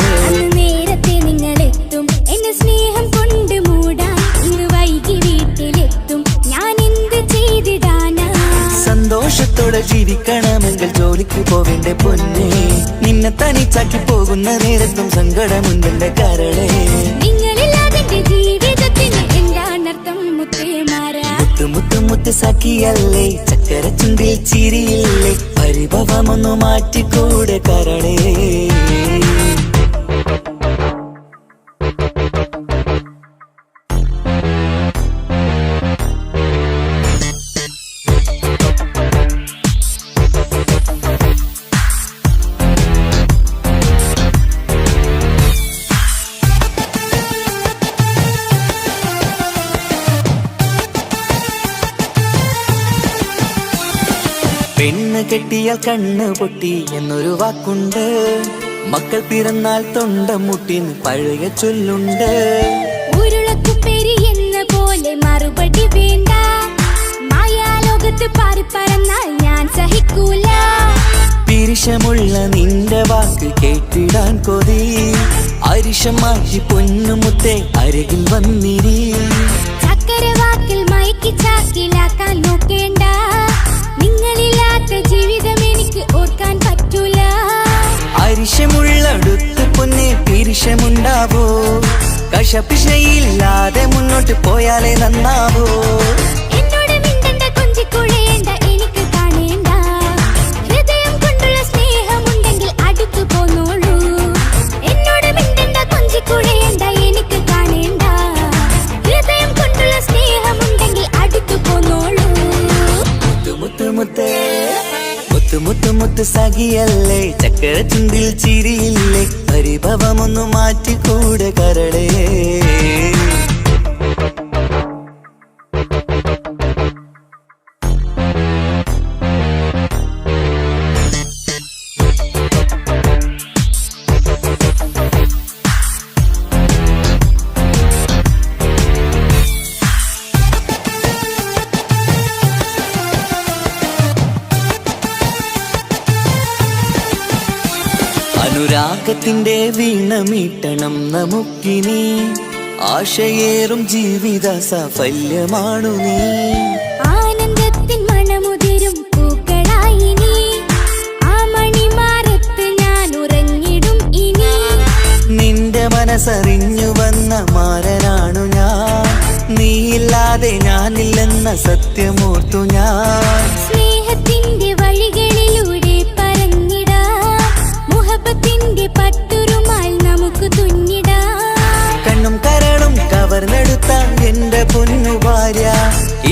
നേരത്തെ നിങ്ങളെത്തും എന്നെ സ്നേഹം കൊണ്ട് മൂടാൻ. ഇന്ന് വൈകി വീട്ടിലെത്തും ഞാൻ എന്ത് ചെയ്തിടാനാ? സന്തോഷത്തോടെ ജീവിക്കണമെങ്കിൽ ജോലിക്ക് പോവേണ്ട പൊന്നെ. നിന്നെ തനിച്ചാക്കി പോകുന്ന നേരത്തും സങ്കടമുണ്ടെന്റെ കരളെ. നിങ്ങളില്ലാതെ ജീവിതത്തിന് എന്താണർത്ഥം മുത്തേമാരാ? മുത്ത് മുത്ത് മുത്ത് സഖിയല്ലേ, ചക്കര ചുണ്ടിൽ ചിരിയില്ലേ, പരിഭവമൊന്നു മാറ്റിക്കൂടെ കരളേ. പെണ്ണ് കെട്ടിയാൽ കണ്ണ് പൊട്ടി എന്നൊരു വാക്കുണ്ട്. മക്കൾ പിറന്നാൽ തൊണ്ട മുട്ടിന് പഴയ ചൊല്ലുണ്ട്. ഉരുളക്കുപ്പേരി എന്ന പോലെ മറുപടി വേണ്ട. മായാലോകത്ത് പാറിപ്പറന്നാൽ ഞാൻ സഹിക്കൂല. പിരിശമുള്ള നിന്റെ വാക്ക് കേട്ടിടാൻ കൊതി. അരിശം മാറ്റി പൊന്നുമുത്തെ അരികിൽ വന്നിരി. ചക്കര വാക്കിൽ മയക്കി ചാക്കിലാക്കാൻ നോക്കേണ്ട. നിങ്ങളില്ലാത്ത ജീവിതം എനിക്ക് ഓർക്കാൻ പറ്റൂല. അരിശമുള്ളടുത്ത് പൊന്നെ പിരിശമുണ്ടാവോ? കശപിശയില്ലാതെ മുന്നോട്ട് പോയാലേ നന്നാവോ? എന്നോട് മിണ്ടണ്ട, കൊഞ്ചിക്കുഴയേണ്ട, എനിക്ക് കാണേണ്ട. ഹൃദയം കൊണ്ടുള്ള സ്നേഹമുണ്ടെങ്കിൽ അടുത്തു പോന്നോളൂ. എന്നോട് മിണ്ടണ്ട, കൊഞ്ചിക്കുഴയേണ്ട, എനിക്ക് കാണേണ്ട. ഹൃദയം കൊണ്ടുള്ള സ്നേഹമുണ്ടെങ്കിൽ അടുത്തു പോന്നോളൂ. മുത്ത് മുത്ത് മുത്ത് മുത്ത് മുത്ത് സഖിയല്ലേ, ചക്കര ചുണ്ടിൽ ചിരിയില്ലേ, പരിഭവമൊന്നു മാറ്റിക്കൂടെ കരളേ. അനുരാഗത്തിന്റെ വീണമീട്ടണം നമുക്കിനി. ആശയേറും ജീവിത സാഫല്യമാണു നീ. ആനന്ദത്തിൻ മണമുതിരും പൂക്കളായി നീ. ആ മണിമാറത്ത് ഞാൻ ഉറങ്ങിടും ഇനി. നിന്റെ മനസ്സറിഞ്ഞു വന്ന മാരനാണു ഞാൻ. നീയില്ലാതെ ഞാനില്ലെന്ന സത്യമോർത്തു ഞാൻ. സ്നേഹത്തിന്റെ വഴികളിലൂടെ പറഞ്ഞിടാം. മുഹബത്തിന്റെ പട്ടുറുമാൽ നമുക്ക് തുന്നിടാം. കണ്ണും കരളും കവർന്നെടുത്ത എന്റെ പൊന്നു ഭാര്യ.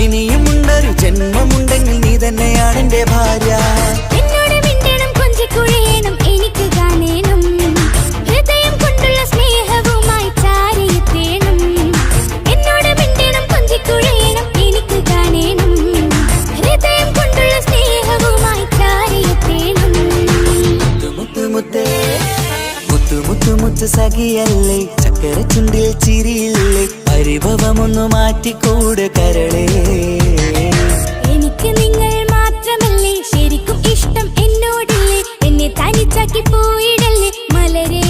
ഇനിയുമുണ്ടൊരു ജന്മമുണ്ടെങ്കിൽ നീ തന്നെയാണ് എന്റെ ഭാര്യ. എന്നോട് മിണ്ടണം, കൊഞ്ചിക്കുഴയണം, എനിക്ക് കാണേണം. ഹൃദയം കൊണ്ടുള്ള സ്നേഹവുമായി ചാരിയെത്തേണം. എന്നോട് മിണ്ടണം, കൊഞ്ചിക്കുഴയണം, എനിക്ക് കാണേണം. ഹൃദയം കൊണ്ടുള്ള സ്നേഹവുമായി ചാരിയെത്തേണം. മുത്ത് മുത്ത് മുത്ത് മുത്ത് മുത്ത് സഖിയല്ലേ, ചക്കര ചുണ്ടിൽ ചിരിയില്ലേ, പരിഭവമൊന്നു മാറ്റിക്കൂടെ കരളേ. എനിക്ക് നിങ്ങൾ മാത്രമല്ലേ ശരിക്കും ഇഷ്ടം എന്നോടില്ലേ? എന്നെ തനിച്ചാക്കി പോയിടല്ലേ മലരേ.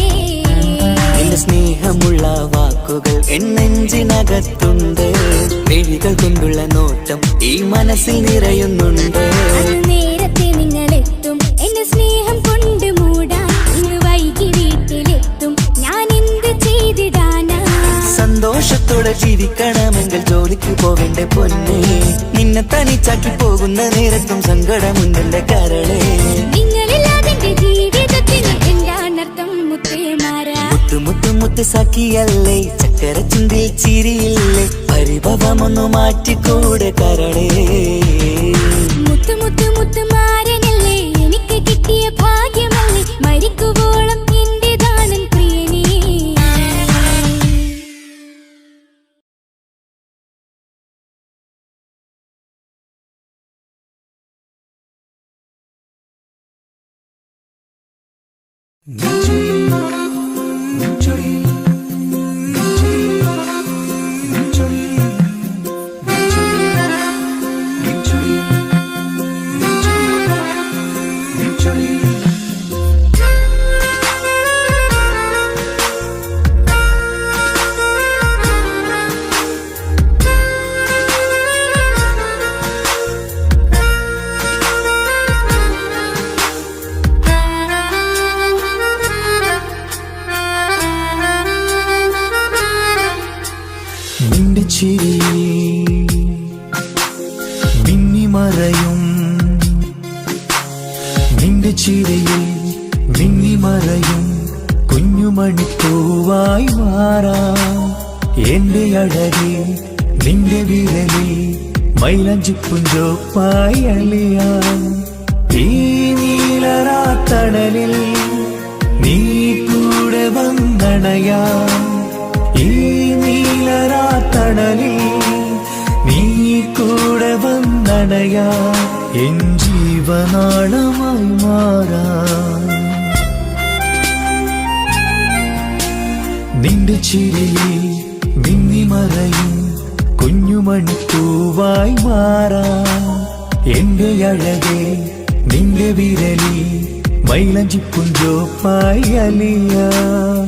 നിന്റെ സ്നേഹമുള്ള വാക്കുകൾ എന്നെഞ്ചിനകത്തുണ്ട്. മിഴികൾ കൊണ്ടുള്ള നോട്ടം ഈ മനസ്സിൽ നിറയുന്നുണ്ട്. നേരത്തെ നിങ്ങളെത്തും എന്നെ സ്നേഹം കൊണ്ട് മൂടാൻ. ഇന്ന് വൈകി വീട്ടിലെത്തും ഞാൻ എന്ത് ചെയ്തിടാനാ? സന്തോഷത്തോടെ ജീവിക്കണമെങ്കിൽ ജോലിക്ക് പോവേണ്ട പൊന്നെ. നിന്നെ തനിച്ചാക്കി പോകുന്ന നേരത്തും സങ്കടമുണ്ടെന്റെ കരളെ. നിങ്ങളില്ലാതെ ജീവിതത്തിന് എന്താണർത്ഥം മുത്തേമാരാ? മുത്ത് മുത്ത് മുത്ത് സഖിയല്ലേ, ചക്കര ചുണ്ടിൽ ചിരിയില്ലേ, പരിഭവമൊന്നു മാറ്റിക്കൂടെ കരളേ. മുത്ത് മുത്ത് മുത്ത് മാരനല്ലേ, എനിക്ക് കിട്ടിയ ഭാഗ്യമല്ലേ, മരിക്കുവോളം എന്റേതാണൻ പ്രിയനേ. ചിരിയിൽ മിന്നിമറയും നിന്റെ ചിരിയിൽ മിന്നിമറയും കുഞ്ഞുമണിപ്പൂവായി മാറാം എന്റെ അഴകിൽ നിന്റെ വിരലിൽ മൈലഞ്ചിപ്പുഞ്ചോപ്പായി അലിയാം ഈ നീലരാത്തണലിൽ നീ കൂടെ വന്നണയാം ഈ നീലരാത്തണലിൽ നീ കൂടെ വന്നണയാം എൻ ജീവനാളമായി മാറാം നിന്റെ ചിരിയിൽ മിന്നിമറയും കുഞ്ഞുമണിപ്പൂവായി മാറാം എന്റെ അഴകെ നിന്റെ വിരലിൽ മൈലഞ്ചിപ്പുഞ്ചോപ്പായി അലിയാം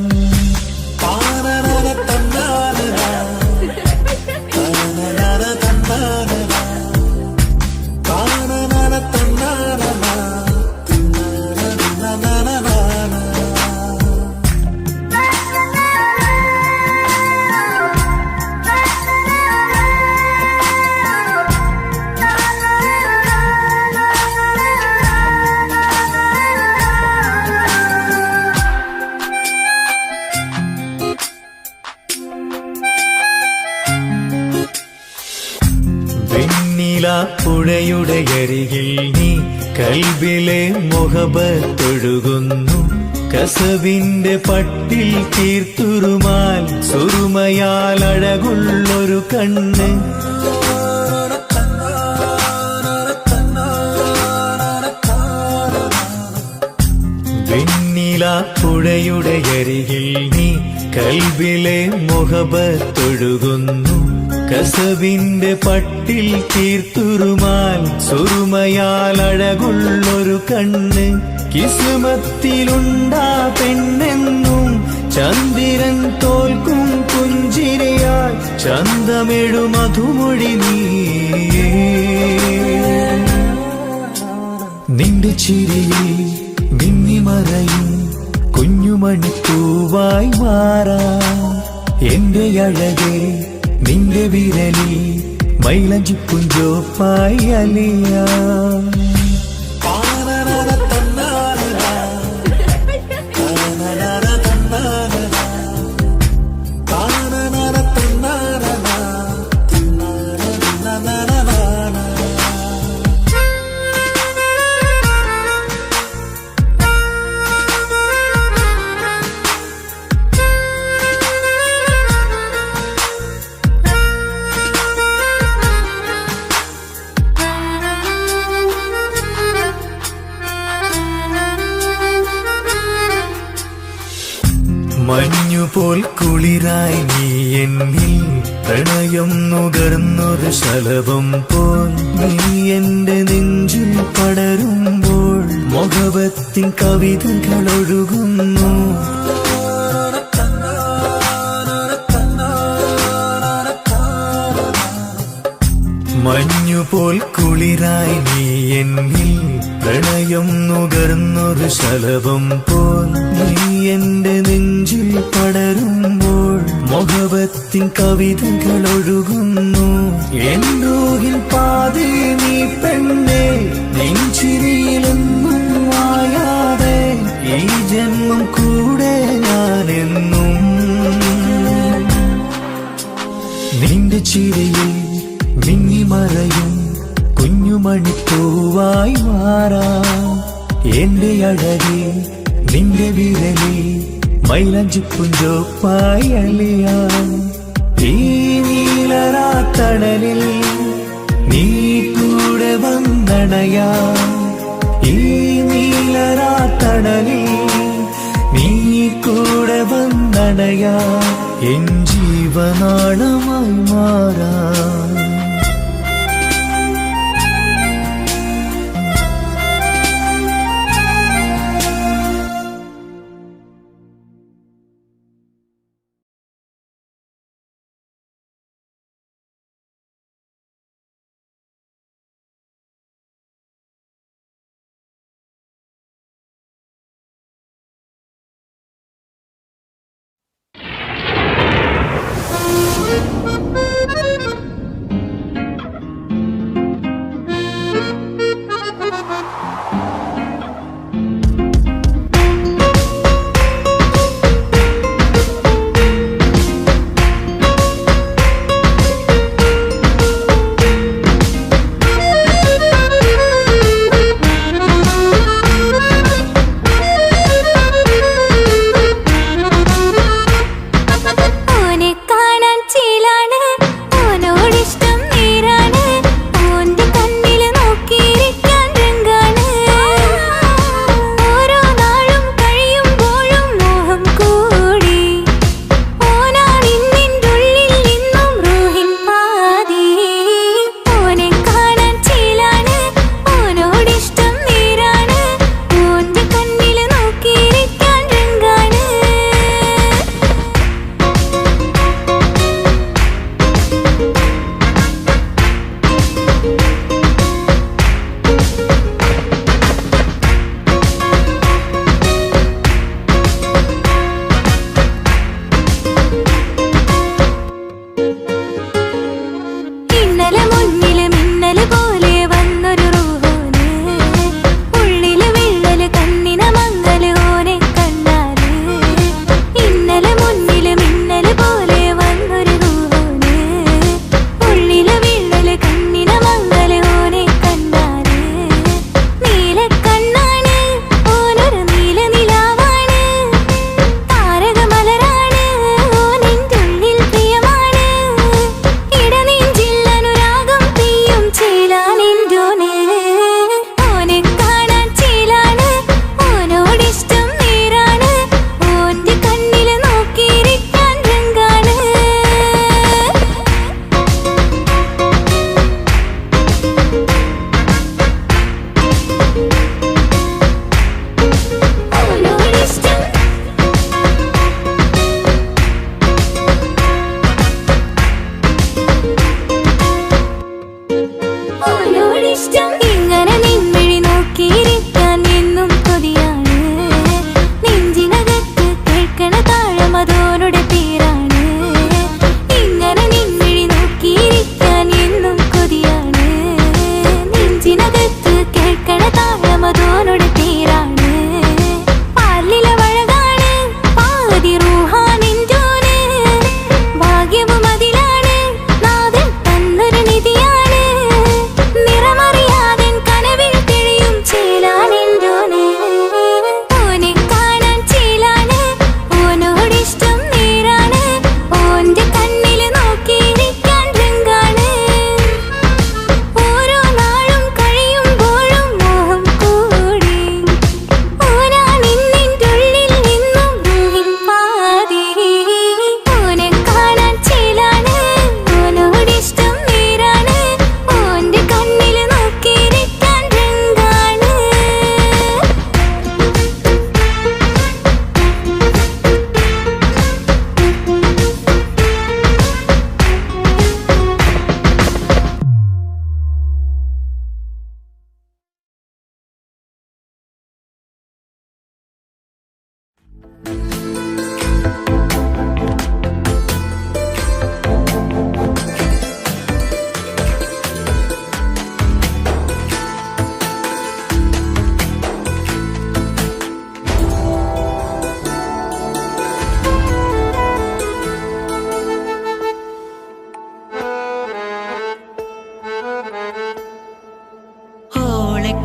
പുഴയുടെ അരികിൽ നീ കൽബിലെ മുഹബത്തൊഴുകുന്നു കസവിന്റെ പട്ടിൽ തീർത്തുറുമാൽ സുറുമയാൽ അഴകുള്ളൊരു കണ്ണ് വെണ്ണില പുഴയുടെ അരികിൽ നീ കൽബിലെ മുഹബത്തൊഴുകുന്നു കസവിന്റെ പട്ടിൽ തീർത്തുറുമാൽ സുറുമയാൽ അഴകുള്ളൊരു കണ്ണ് കിസ്മത്തിലുണ്ടാ പെണ്ണെന്നും ചന്ദ്രൻ തോൽക്കും പുഞ്ചിരിയാൽ ചന്തമെഴു മധുമൊഴി നീ നിന്റെ ചിരിയിൽ മിന്നിമറയും കുഞ്ഞുമണിപ്പൂവായി മാറാം എന്റെ അഴകെ നിന്റെ വിരലിൽ മൈലഞ്ചിപ്പുഞ്ചോപ്പായി അലിയാം മഞ്ഞുപോൽ കുളിരായി നീ എന്നിൽ പ്രണയം നുകർന്നൊരു ശലഭം പോൽ നീ എന്റെ നെഞ്ചിൽ പടരുമ്പോൾ മുഹബത്തിൻ കവിതകൾ ഒഴുകുന്നു മഞ്ഞുപോൽ കുളിരായി നീ എന്നിൽ പ്രണയം നുകർന്നൊരു ശലഭം പോൽ നീ എന്റെ നെഞ്ചിൽ പടരുമ്പോൾ മുഹബത്തിൻ കവിതകൾ ഒഴുകുന്നു എൻ റൂഹിൻ പാതി നീ പെണ്ണേ നെഞ്ചിരിയിലെന്നും മായാതെ ഈ ജന്മം കൂടെ ഞാനെന്നും നിന്റെ ചിരിയിൽ മിന്നിമറയും കുഞ്ഞുമണിപ്പൂവായി മാറാം എന്റെ അഴകെ നിന്റെ വിരലിൽ മൈലഞ്ചിപ്പുഞ്ചോപ്പായി അലിയാം ഈ നീലരാത്തണലിൽ നീ കൂടെ വന്നണയാം ഈ നീലരാത്തണലിൽ നീ കൂടെ വന്നണയാം എൻ ജീവനാളമായി മാറാം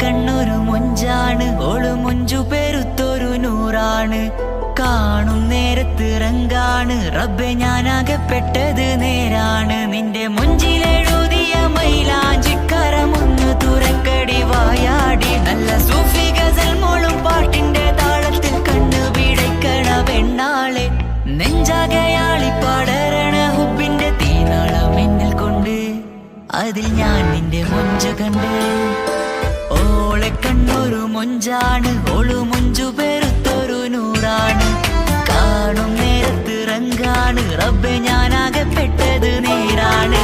കണ്ണൊരു മൊഞ്ചാണ് ഓള് മൊഞ്ചു പെരുത്തൊരു നൂറാണ് കാണും നേരത്ത് റങ്കാണ് റബ്ബെ ഞാനാകപ്പെട്ടത് നേരാണ് നിന്റെ മൊഞ്ചിലെഴുതിയ മൈലാഞ്ചിക്കരമൊന്ന് തുറക്കടി വായാടി നല്ല സൂഫി ഗസൽ മോളും പാട്ടിന്റെ താളത്തിൽ കണ്ണു പിടയ്ക്കണ പെണ്ണാളെ നെഞ്ചാകയാളി പടരണ ഹുബിന്റെ തീനാളം എന്നിൽ കൊണ്ട് അതിൽ ഞാൻ നിന്റെ മൊഞ്ചു കണ്ട് ഓളെ കണ്ണൊരു മൊഞ്ചാണ് ഓളു മൊഞ്ചു പെരുത്തൊരു നൂറാണ് കാണും നേരത്ത് റങ്കാണ് റബ്ബെ ഞാനാകപ്പെട്ടത് നേരാണ്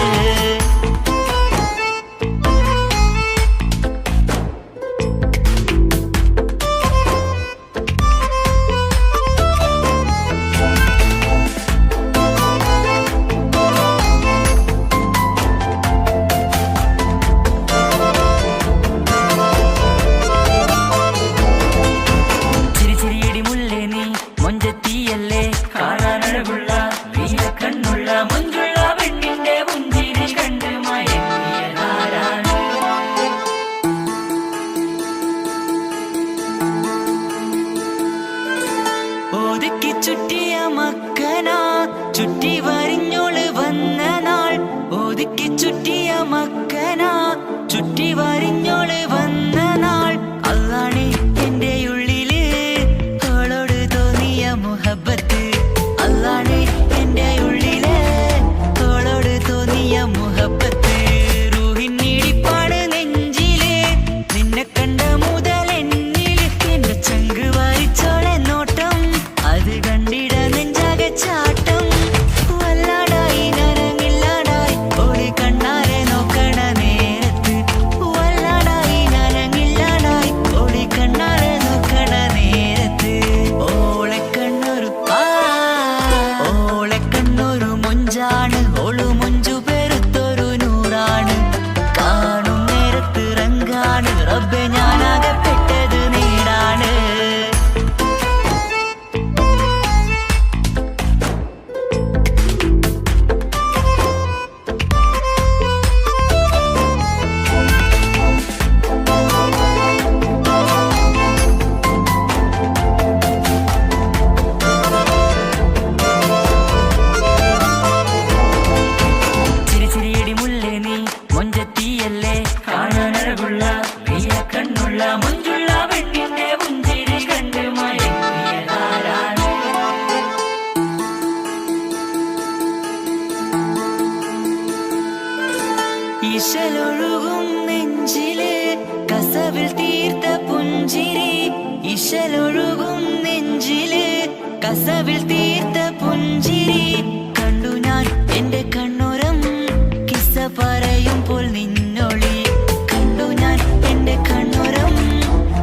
ചുറ്റിയ മക്കനാ ചുറ്റി വരിഞ്ഞോള് വന്ന നാൾ ഒതുക്കി ചുറ്റിയ മക്കനാ ചുറ്റി വരിഞ്ഞോള് വന്ന നാൾ അതാണ് എന്റെ ഉള്ളില് അവളോട് തോന്നിയ മുഹബത്ത് അതാണ് എന്റെ ഉള്ളില് അവളോട് തോന്നിയ മുഹബത്ത് റൂഹിന്നിടിപ്പാണ് നെഞ്ചില് നിന്നെ കണ്ട മുതൽ എന്നില് എന്റെ ചങ്ക് വായിച്ചോളെ നോട്ടം അത് കണ്ടിട നെഞ്ചാകെ ചാട്ടം വല്ലാടായി നനങ്ങില്ലാടായി ഓടി കണ്ണാരെ നോക്കണ നേരത്ത് വല്ലാടായി നനങ്ങില്ലാടായി ഓടി കണ്ണാരെ നോക്കണ നേരത്ത് ഓളെ കണ്ണൊരു മൊഞ്ചാണ് ഓളു മൊഞ്ചു പെരുത്തൊരു നൂറാണ് കാണും നേരത്ത് റങ്കാണ് റബ്ബെ ഞാനാകപ്പെട്ടത് നേരാണ് ഇശലൊഴുകും നെഞ്ചിലെ കസവിൽ തീർത്ത പുഞ്ചിരി ഇശലൊഴുകും നെഞ്ചിലെ കസവിൽ തീർത്ത പുഞ്ചിരി കണ്ടു ഞാൻ എന്റെ കണ്ണുരം കിസ്സ പറയുമ്പോൾ നിന്നൊളി കണ്ടു ഞാൻ എന്റെ കണ്ണുരം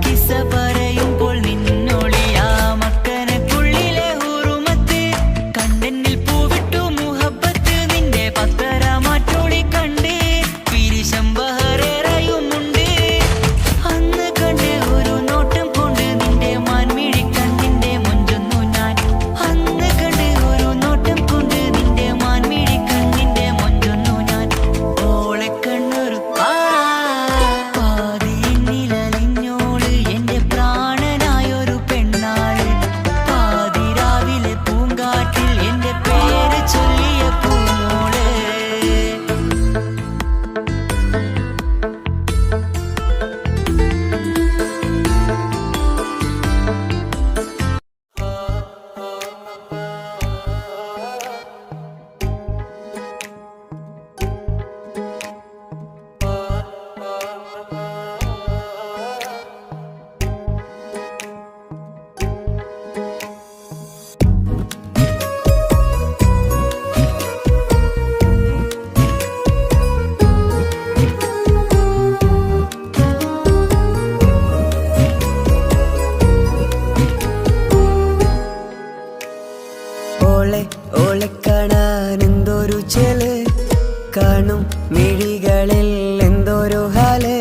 കിസ്സ പറയുമ്പോൾ നിന്നൊളി ആ മക്കനക്കുള്ളിലെ ഹുറുമത്ത് കണ്ടെന്നിൽ പൂവിട്ടു മുഹബത്ത് നിന്റെ പത്തര മാറ്റോളി കണ്ട് ശമ്പഹറേറയുമുണ്ട് അന്ന് കണ്ട് ഒരു നോട്ടം കൊണ്ട് നിന്റെ മാൻമിഴി കണ്ണിന്റെ മുഞ്ചൊന്നു ഞാൻ അന്ന് കണ്ട് ഒരു നോട്ടം കൊണ്ട് കാണും മിഴികളിൽ എന്തൊരു ഹാല്,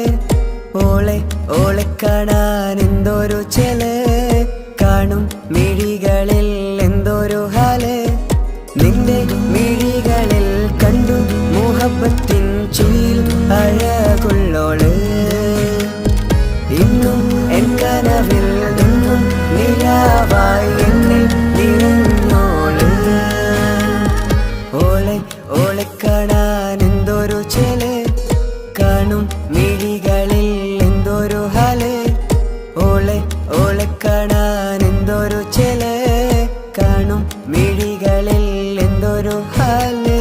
ഓളെ ഓളെ കാണാൻ എന്തൊരു ചെല്, കാണും മിഴികളിൽ എന്തൊരു ഹാല്, നിന്റെ മിഴികളിൽ കണ്ടു മുഹബത്തിൻ ചുയിൽ അഴകുള്ളോള്, ഇന്നും എൻ കനവിൽ നിന്നും നിലാവായി എന്നിൽ നിറഞ്ഞോള്, ഓളെ ഓളെ കാണാൻ എന്തൊരു ചെല്, കാണും മിഴികളിൽ എന്തൊരു ഹാല്, ഓളെ ഓളെ കാണാൻ എന്തൊരു ചെല്, കാണും മിഴികളിൽ എന്തൊരു ഹാല്.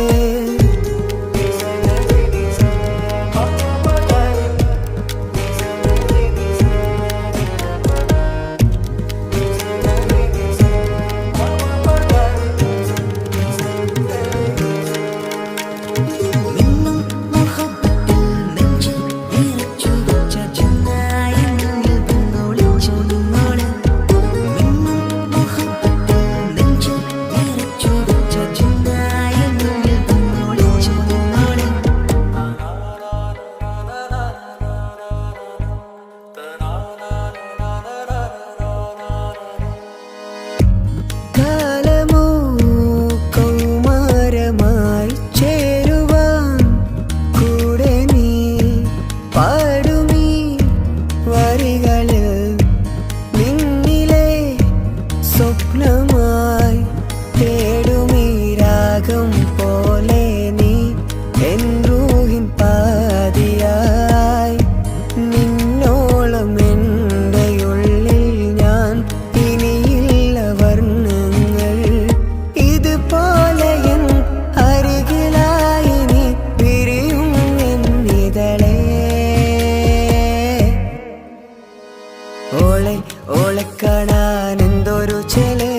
ഓളെ ഓളെ കാണാൻ എന്തൊരു ചെല്,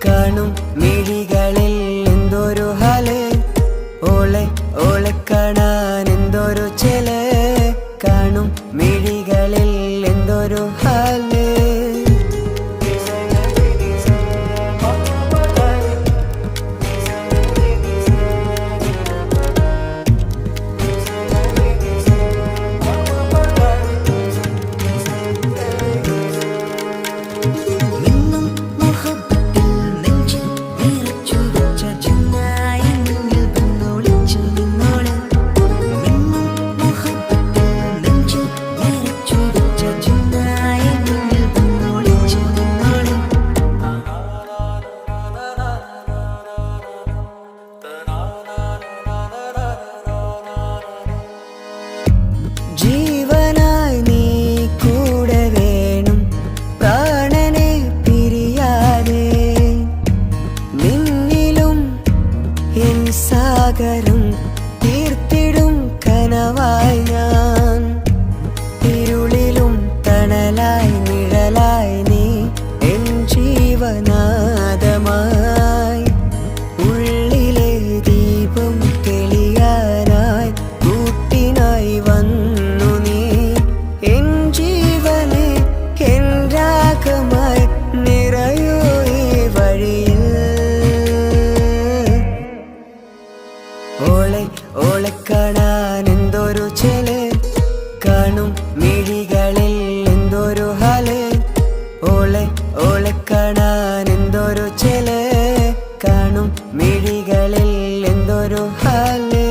കാണും മിഴികളിൽ എന്തൊരു ഹാല്, ഓളെ ഓളെ കാണാൻ എന്തൊരു ചെല്, കാണും മിഴികളിൽ എന്തൊരു ഹാല്. ജീവനായി നീ കൂടെ വേണം, പ്രാണനെ പിരിയാതെ, നിന്നിലും എൻ സാഗരം തീർത്തിടും കനവായി ഞാൻ, ഇരുളിലും തണലായി നിഴലായി നീ എൻ ജീവനാദമായി, ഉള്ളിലെ ദീപം തെളിയാനായി കൂട്ടിനായി വന്നു നീ, എൻ ജീവനെ എൻ രാഗമായി നിറയൂ ഈ വഴിയിൽ, ഓളെ ഓളെ കാണാൻ എന്തൊരു ചെല്, കാണും മിഴികളിൽ എന്തൊരു ഹാല്, ഓളെ ഓളെ കാണാൻ എന്തൊരു ചെല്, കാണും മിഴികളിൽ എന്തൊരു ഹാല്.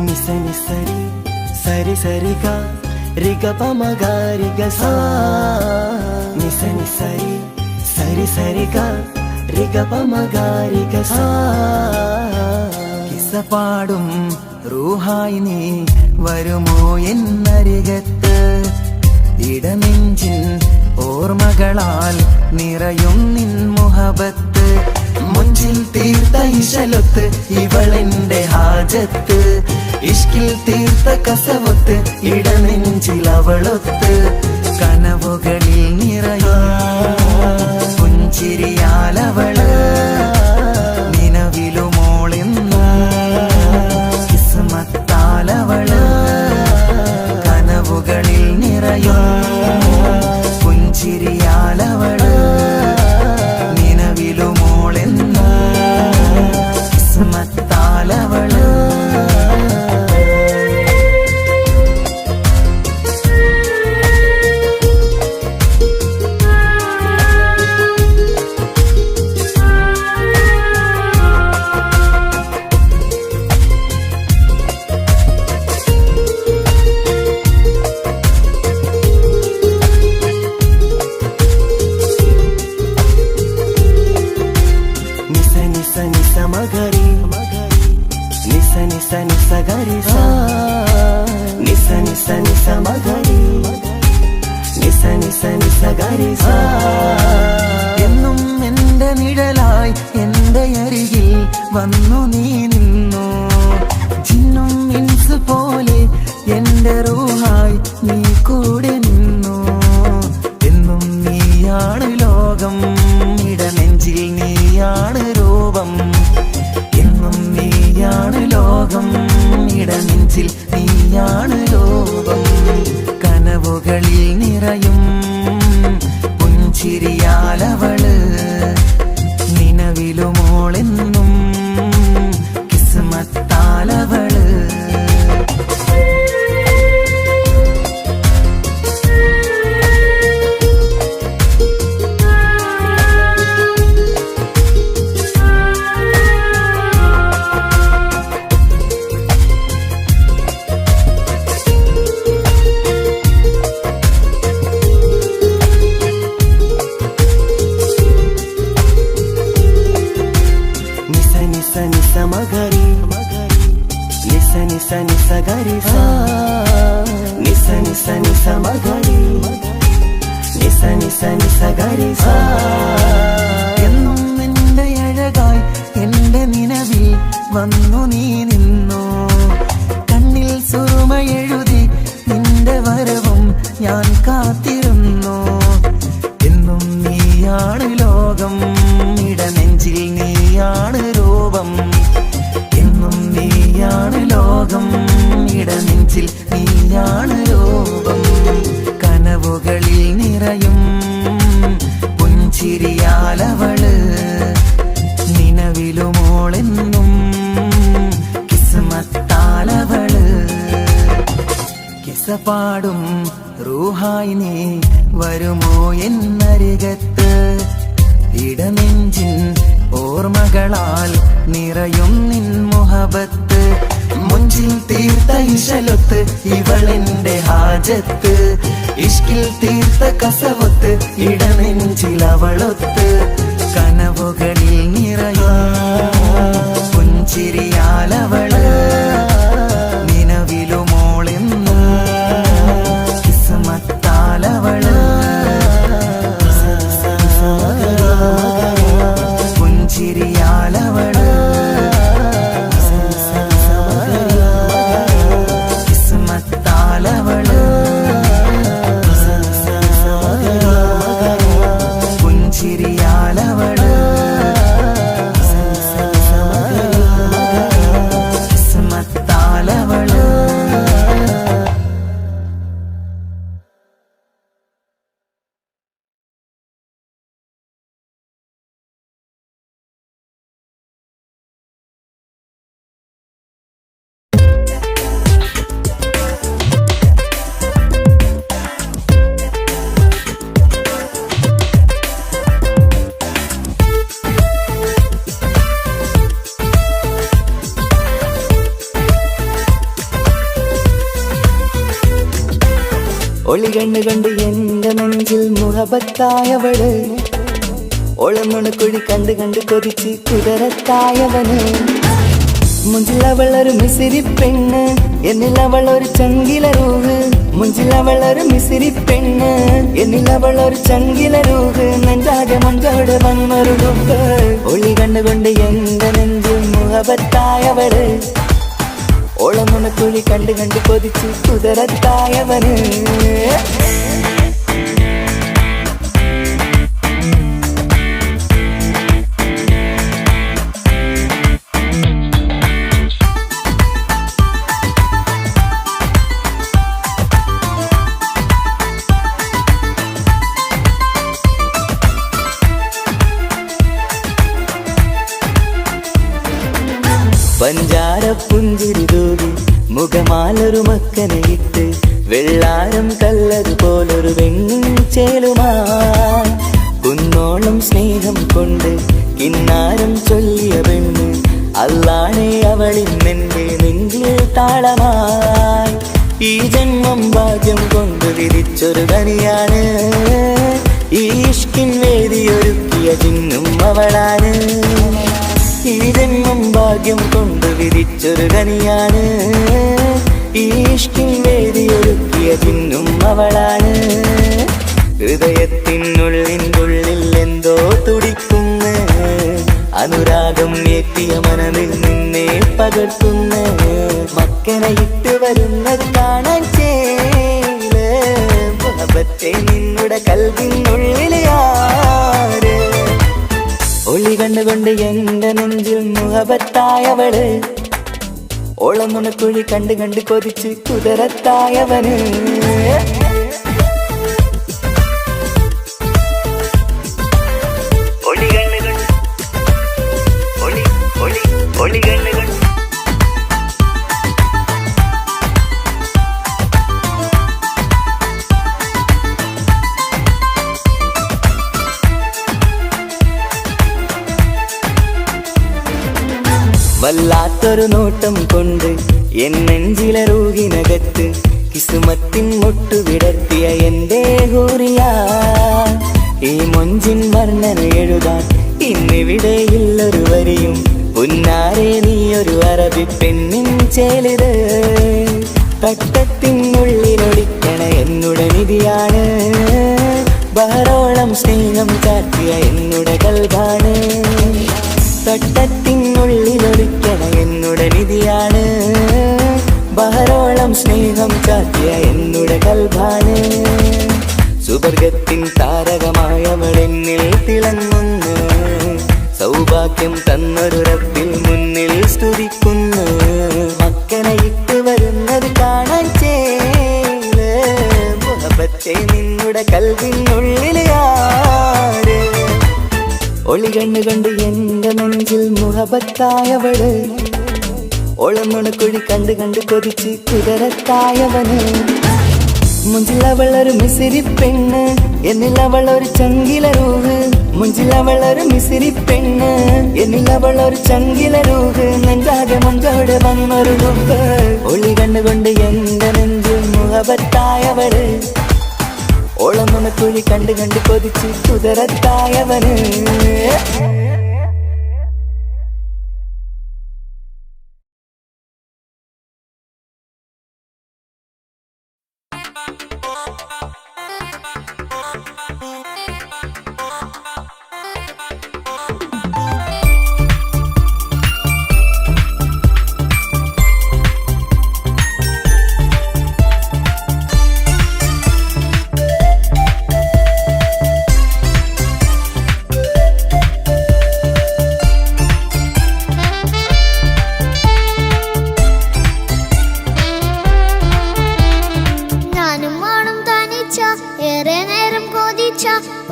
నిసని సరి సరి సరిగా రిగ పమగ రిగ సా, నిసని సరి సరి సరిగా రిగ పమగ రిగ సా, റൂഹായി നീ വരുമോ എന്നരികത്ത് ഇടനെഞ്ചിൻ ഓർമ്മകളാൽ നിറയും നിൻ മുഹബത്ത് മുഞ്ചിൽ തീർത്ത ഇശലൊത്ത് ഇവളെന്റെ ഹാജത്ത് ഇഷ്കിൽ തീർത്ത കസവത്ത് ഇടനെഞ്ചിൽ അവളൊത്ത് കനവുകളിൽ നിറയും പുഞ്ചിരിയാലവള് നിലവിലുമോളെന്നു കിസ്മത്താലവള് കനവുകളിൽ നിറയും പുഞ്ചിരിയാലവള് നിലവിലുമോളെന്നു കിസ്മത്താലവള് എന്നും എന്റെ നിഴലായി എന്റെ അരികിൽ വന്നു നീ നിന്നു ജിന്നും ഇൻസ് പോലെ എന്റെ റൂഹായി നീ കൂടെ നിന്നു എന്നും നീയാണ് ലോകം ഇടനെഞ്ചിൽ നീയാണ് രൂപം എന്നും നീയാണ് ലോകം ഇടനെഞ്ചിൽ നീയാണ് രൂപം കനവുകളിൽ നിറയും പുഞ്ചിരിയാലവള് നിലവിലുമോളെന്നും കിസ്മത്താലവള് എന്നും എന്റെ അഴകായി എന്റെ നിലവിൽ വന്നു നീ നിന്നു കണ്ണിൽ സുറുമയെഴുതി നിന്റെ വരവും ഞാൻ കാത്തിരുന്നു എന്നും നീയാണ് ലോകം ഇടനെഞ്ചിൽ നീയാണ് രൂപം എന്നും നീയാണ് ലോകം ഇടനെഞ്ചിൽ നീയാണ് രൂപം കനവുകളിൽ നിറയും പുഞ്ചിരിയാലവള് നിലവിലുമോളെന്നും കിസ്മത്താലവള് കിസപാടും റൂഹായി നീ വരുമോ എന്നരികത്ത് ഇടനെഞ്ചിൻ ഓർമ്മകളാൽ നിറയും നിൻ മുഹബത്ത് മുഞ്ചിൽ തീർത്ത ഇശലൊത്ത് ഇവളെന്റെ ഹാജത്ത് ഇഷ്കിൽ തീർത്ത കസവത്ത് ഇടനെഞ്ചിൽ അവളൊത്ത് കനവുകളിൽ നിറയും പുഞ്ചിരിയാലവള് നിലവിലുമോളെന്നു കിസ്മത്താലവള് പുഞ്ചിരിയാലവള് കിസ്മത്താലവള് പുഞ്ചിരിയാലവള് കിസ്മത്താലവള് ഒളി കണ്ണു കണ്ട് എന്റെ നെഞ്ചിൽ മുഹബത്തായവള് ഒളന്നുണക്കുഴി കണ്ട് കണ്ട് കൊതിച്ച് കുതിരത്തായവന് മുഞ്ചിലവൾ ഒരു മിസിരി പെണ്ണ് എന്നിൽ അവൾ ഒരു ചങ്കില റൂഹ് മുഞ്ചിലവളൊരു മിസിരി പെണ്ണ് എന്നിലവളൊരു ചങ്കിലരൂഹ് നെഞ്ചാകെ മഞ്ചോട് വന്നൊരുടുപ്പ് ഒളി കണ്ടുകൊണ്ട് എന്റെ നെഞ്ചിൽ മുഹബത്തായവള് ഓളമുണക്കുഴി കണ്ട് കണ്ട് കൊതിച്ച് കുതിരത്തായവന് പഞ്ചാര പുഞ്ചിരി തൂകി മുഖമാലൊരു മക്കനയിട്ട് വെള്ളാരം കല്ലതുപോലൊരു വെണ്ണിൻ ചേലുമായി കുന്നോളം സ്നേഹം കൊണ്ട് കിന്നാരം ചൊല്ലിയ പെണ്ണ് അല്ലാണേ അവളിന്നെന്റെ നെഞ്ചിൽ താളമായി ഈ ജന്മം ഭാഗ്യം കൊണ്ട് വിരിച്ചൊരു കനിയാണ് ഈ ഇഷ്കിൻ വേദിയൊരുക്കിയ ജിന്നും അവളാണ് ഈ ജന്മം ഭാഗ്യം കൊണ്ട് വിരിച്ചൊരു കനിയാണ് ഈ ഇഷ്കിൻ വേദിയൊരുക്കിയ ജിന്നും അവളാണ് ഹൃദയത്തിനുള്ളിൽ എന്തോ തുടിക്കുന്ന അനുരാഗം ഏറ്റിയ മനമിൽ നിന്നെ പകർത്തുന്ന മക്കനെ ഇട്ട് വരുന്നത് കാണാൻ ചേല് മുഹബത്തെ നിന്നുടെ കൽവിനുള്ളിലെ ആര് ഒളി കണ്ടുകൊണ്ട് എന്റെ നെഞ്ചിൽ മുഹബത്തായവള് ഓളം നുണക്കുഴി കണ്ട് കണ്ട് കൊതിച്ച് കുതിരത്തായവന് വല്ലാത്തൊരു നോട്ടം കൊണ്ട് എൻ നെഞ്ചിലെ റൂഹിനകത്ത് കിസുമത്തിൻ മുട്ടുവിടർത്തിയ എന്റെ ഹൂറിയ ഈ മൊഞ്ചിൻ വർണ്ണന എഴുതാൻ ഇന്നിവിടെയുള്ളൊരു വരിയും പുന്നാരെ നീയൊരു അറബി പെണ്ണിൻ ചേലിത് തട്ടത്തിനുള്ളിലൊടിക്കണ എന്നുടെ നിധിയാണ് ബഹറോളം സ്നേഹം ചാർത്തിയ എന്നുടെ കൽബാണ് തട്ടത്തിനുള്ളിലൊടിക്കണ എന്നുടെ നിധിയാണ് ബഹറോളം സ്നേഹം ചാത്തിയ എന്നുടെ കൽബാണ് സുവർഗത്തിൻ താരകമായവളെന്നിൽ തിളങ്ങുന്നു സൗഭാഗ്യം തന്നൊരു റബ്ബിൽ മുന്നിൽ സ്തുതിക്കുന്നു മക്കനെ ഇട്ട് വരുന്നത് കാണാൻ ചേല് മുഹബത്തെ നിന്നുടെ കൽവിനുള്ളിലെ ആര് ഒളി കണ്ടുകൊണ്ട് എന്റെ നെഞ്ചിൽ മുഹബത്തായവള് ഓളമുണക്കുഴി കണ്ട് കണ്ട് കൊതിച്ച് കുതിരത്തായവന് മുഞ്ചിലവളൊരു മിസിരി പെണ്ണ് എന്നിലവളൊരു ചങ്കിലരൂഹ് മുഞ്ചിലവളൊരു മിസിരി പെണ്ണ് എന്നിലവളൊരു ചങ്കിലരൂഹ് നെഞ്ചാകെ മഞ്ചോട് വന്നൊരുടുപ്പ് ഒളി കണ്ടുകൊണ്ട് എന്റെ നെഞ്ചിൽ മുഹബത്തായവള് ഓളമുണക്കുഴി കണ്ട് കണ്ട് കൊതിച്ച് കുതിരത്തായവന്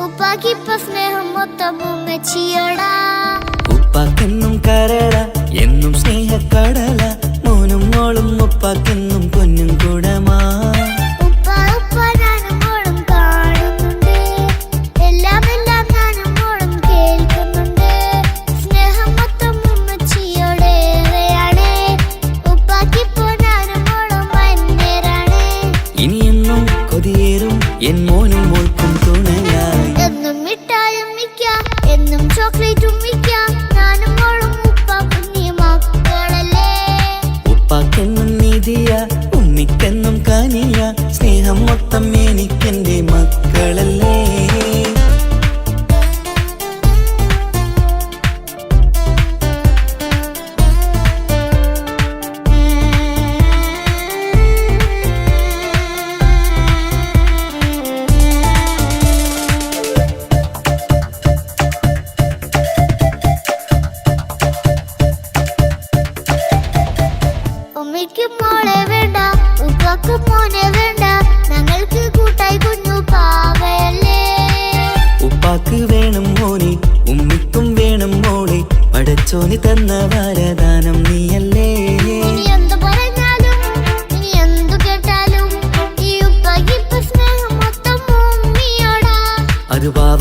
ഉപ്പാക്കിപ്പ സ്നേഹം മൊത്തം ഉമ്മച്ചിയോടാ ഉപ്പാക്കെന്നും കരള എന്നും സ്നേഹക്കടല മോനും മോളും ഉപ്പാക്കെന്നും പൊന്നും കൂടമാ ഉപ്പ ഉപ്പ ഞാനും മോളും കാണുന്നുണ്ട് എല്ലാം ഞാനും മോളും കേൾക്കുന്നുണ്ട് സ്നേഹം മൊത്തം ഉമ്മച്ചിയോടേറെയാണ് ഉപ്പാക്കിപ്പോ ഞാനും മോളും വന്നേരാണ് ഇനിയെന്നും കൊതിയേറും എൻ മോനും മോൾക്കും തുണയായി എന്നും മിഠായും മിക്കാം എന്നും ചോക്ലേറ്റും മിക്കാം ഞാനും മോളും ഉപ്പ കുഞ്ഞി മക്കളല്ലേ ഉപ്പാക്കെന്നും നിധിയ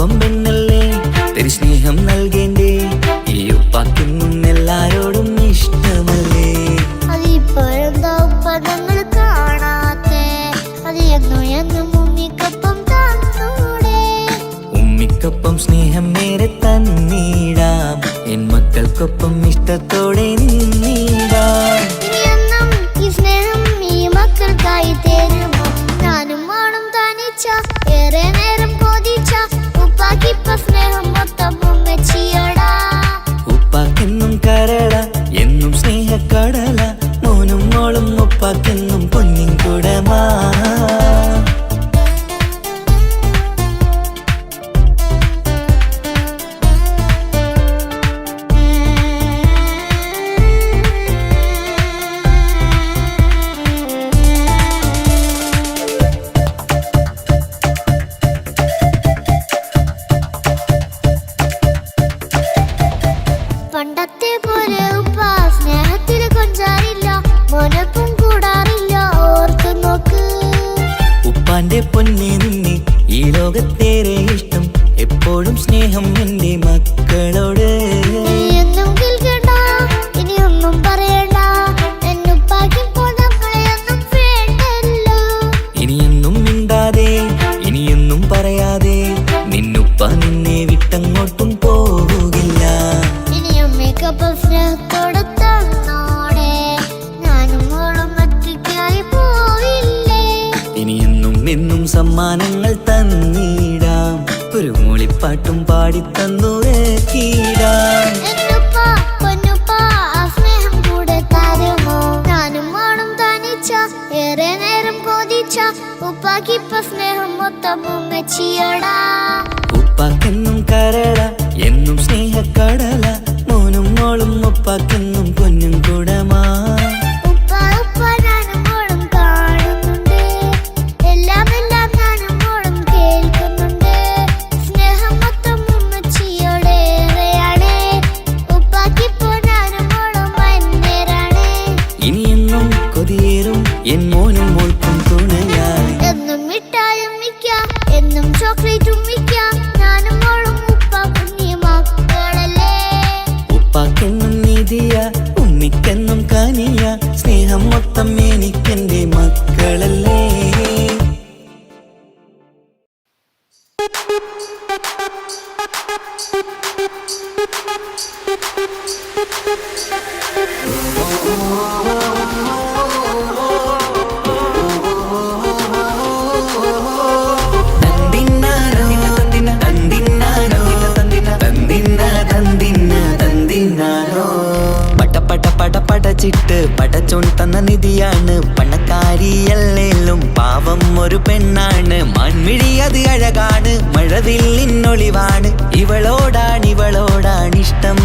പാവം പെണ്ണല്ലേ തരി സ്നേഹം നൽകേണ്ടേ ഈ ഉപ്പാക്കിന്നും എല്ലാരോടും ഇഷ്ടമല്ലേ അതിപ്പോഴെന്താ ഉപ്പ ഞങ്ങൾ കാണാത്തെ അത് എന്നും എന്നും ഉമ്മിക്കൊപ്പം തന്നൂടെ ഉമ്മിക്കൊപ്പം സ്നേഹം നേരെ തന്നീടാം എൻ മക്കൾക്കൊപ്പം ഇഷ്ടത്തോടെ നിന്നീടാം ഇനിയെന്നും ഈ സ്നേഹം ഈ മക്കൾക്കായി തരുമോ ഞാനും വേണം തനിച്ച ഏറെ നേരം കൊതിച്ച ഉപ്പാക്കിപ്പ സ്നേഹം മൊത്തം ഉമ്മച്ചിയടാ ഉപ്പാക്കെന്നും കരള എന്നും സ്നേഹക്കടല മോനും മോളും ഉപ്പാക്കെന്നും പൊന്നിൻ കുടമാ പണ്ടത്തെ പോലെ ഉപ്പ സ്നേഹത്തിൽ കൊഞ്ചാറില്ല മോനൊപ്പം കൂടാറില്ല ഓർത്തു നോക്ക് ഉപ്പാന്റെ പൊന്നെ നിന്നെ ഈ ലോകത്തേറെ ഇഷ്ടം എപ്പോഴും സ്നേഹം എന്റെ മക്കളോട് എന്നും കേൾക്കണ്ട ഇനിയൊന്നും പറയണ്ട എന്നുപ്പാക്കിപ്പോൾ നമ്മളെയൊന്നും വേണ്ടല്ലോ ഇനിയൊന്നും മിണ്ടാതെ ഇനിയൊന്നും പറയാതെ നിന്നുപ്പ നിന്നെ വിട്ടങ്ങോട്ടും പോകില്ല ഇനിയും മേക്കപ്പ് സ്നേഹത്തോടെ തന്നോടെ ഞാനും മോളും ഒറ്റയ്ക്കായി പോയില്ലേ ഇനിയെന്നും എന്നും സമ്മാനങ്ങൾ തന്നീടാം ഒരു മൂളിപ്പാട്ടും പാടിത്തന്നുറക്കിടാം എന്നുപ്പ പൊന്നുപ്പ ആ സ്നേഹം കൂടെ തരുമോ ഞാനും മോളും തനിച്ച ഏറെ നേരം കൊതിച്ച ഉപ്പാക്കിപ്പ സ്നേഹം മൊത്തം ഉമ്മച്ചിയടാ ഉപ്പാക്കെന്നും കരള എന്നും സ്നേഹക്കടല മോനും മോളും ഉപ്പാക്കെന്നും പൊന്നും കുടമാ ഉപ്പ ഉപ്പ ഞാനും മോളും കാണുന്നുണ്ട് എല്ലാം എല്ലാം ഞാനും മോളും കേൾക്കുന്നുണ്ട് സ്നേഹം മൊത്തം ഉമ്മച്ചിയോടേറെയാണ് ഉപ്പാക്കിപ്പോ ഞാനും മോളും വന്നേരാണ് ഇനിയെന്നും കൊതിയേറും എൻ മോനും മോൾക്കും തുണയായി എന്നും മിഠായും മിക്കാം എന്നും ചോക്ലേറ്റും മിക്കാം ഞാനും മോളും ഉപ്പ കുഞ്ഞി മക്കളല്ലേ ഉപ്പാക്കെന്നും നീതിയ ഉമ്മിക്കെന്നും കാനിയ സ്നേഹം മൊത്തം എനിക്കെന്റെ മക്കളല്ലേ പടച്ചിട്ട് പടച്ചോൺ തന്ന നിധിയാണ് പണക്കാരിയല്ലേലും പാവം ഒരു പെണ്ണാണ് മാൻമിഴി അത് അഴകാണ് മഴവില്ലിന്നൊളിവാണ് ഇവളോടാണിഷ്ടം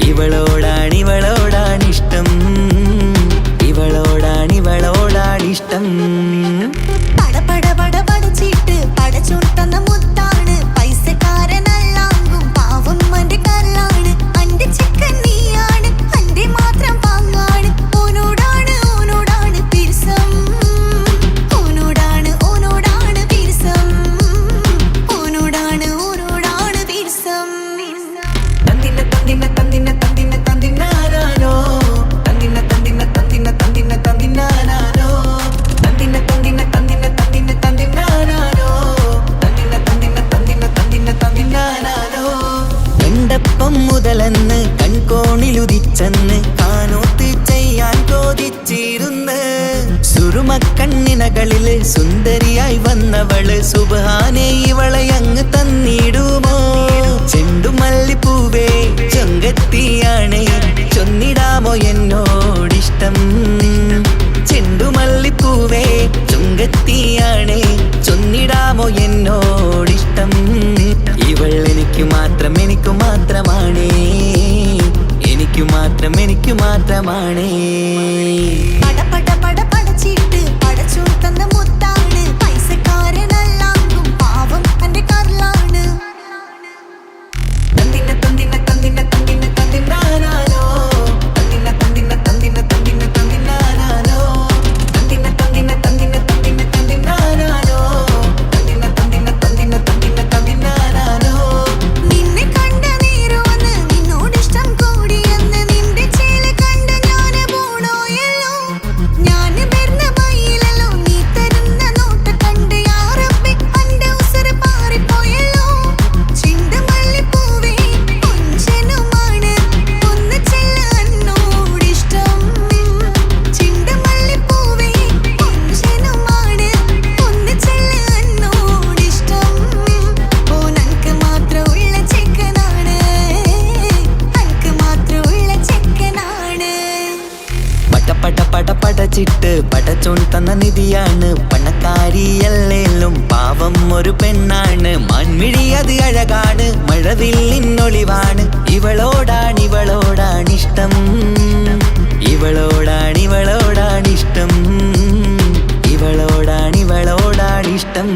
ഇവളോടാണിഷ്ടം ഇവളോടാണിഷ്ടം പടപട പടപടച്ചിട്ട് പടച്ചോൻ തന്ന മുത്താണ് പൈസക്കാരനല്ലാങ്കും പാവം അന്റെ കരളാണ് അന്റെ ചിക്കൻ നീയാണ് അന്റെ മാത്രം പാങ്ങാണ് ഓനോടാണ് പിരിസം ഓനോടാണ് പിരിസം ഓനോടാണ് പിരിസം തന്തിന തന്തിന തന്തിന തന്തിന തന്തിനാരോ തന്തിന തന്തിന തന്തിന തന്തിന തന്തിനാരോ തന്തിന തന്തിന തന്തിന തന്തിന തന്തിനാരോ തന്തിന തന്തിന തന്തിന തന്തിന തന്തിനാരോ കണ്ടപ്പം മുതലെന്ന് കൺകോണിലുദിച്ചെന്ന് കാനോത്ത് ചെയ്യാൻ ചോദിച്ചിരുന്ന് സുറുമക്കണ്ണിനകളില് സുന്ദരിയായി വന്നവള് സുബ്ഹാനേ ഇവളെ അങ്ങ് തന്നിടുമോ ചെണ്ടുമല്ലിപ്പൂവേ ചൊങ്കത്തിയാണ് ചൊന്നിടാമോ എന്നോടിഷ്ടം ചെണ്ടുമല്ലിപ്പൂവേ ചൊങ്കത്തിയാണ് ചൊന്നിടാമോ എന്നോടിഷ്ടം ഇവൾ എനിക്ക് മാത്രമാണേ എനിക്ക് മാത്രമാണേ പടപട പടപടച്ചിട്ട് പടച്ചോൻ തന്ന മുത്താണ് പൈസക്കാരനല്ലാങ്കും പാവം അന്റെ കരളാണ് തന്തിന തന്തിന തന്തിന തന്തിന തന്തിനാരോ തന്തിന തന്തിന തന്തിന തന്തിന തന്തിനാരോ തന്തിന തന്തിന തന്തിന തന്തിന തന്തിനാരോ തന്തിന തന്തിന തന്തിന തന്തിന തന്തിനാരോ ഒരു പെണ്ണാണ്, മാൻമിഴി അത് അഴകാണ്, മഴവില്ലിന്നൊളിവാണ്. ഇവളോടാണിഷ്ടം, ഇവളോടാണിഷ്ടം, ഇവളോടാണിഷ്ടം.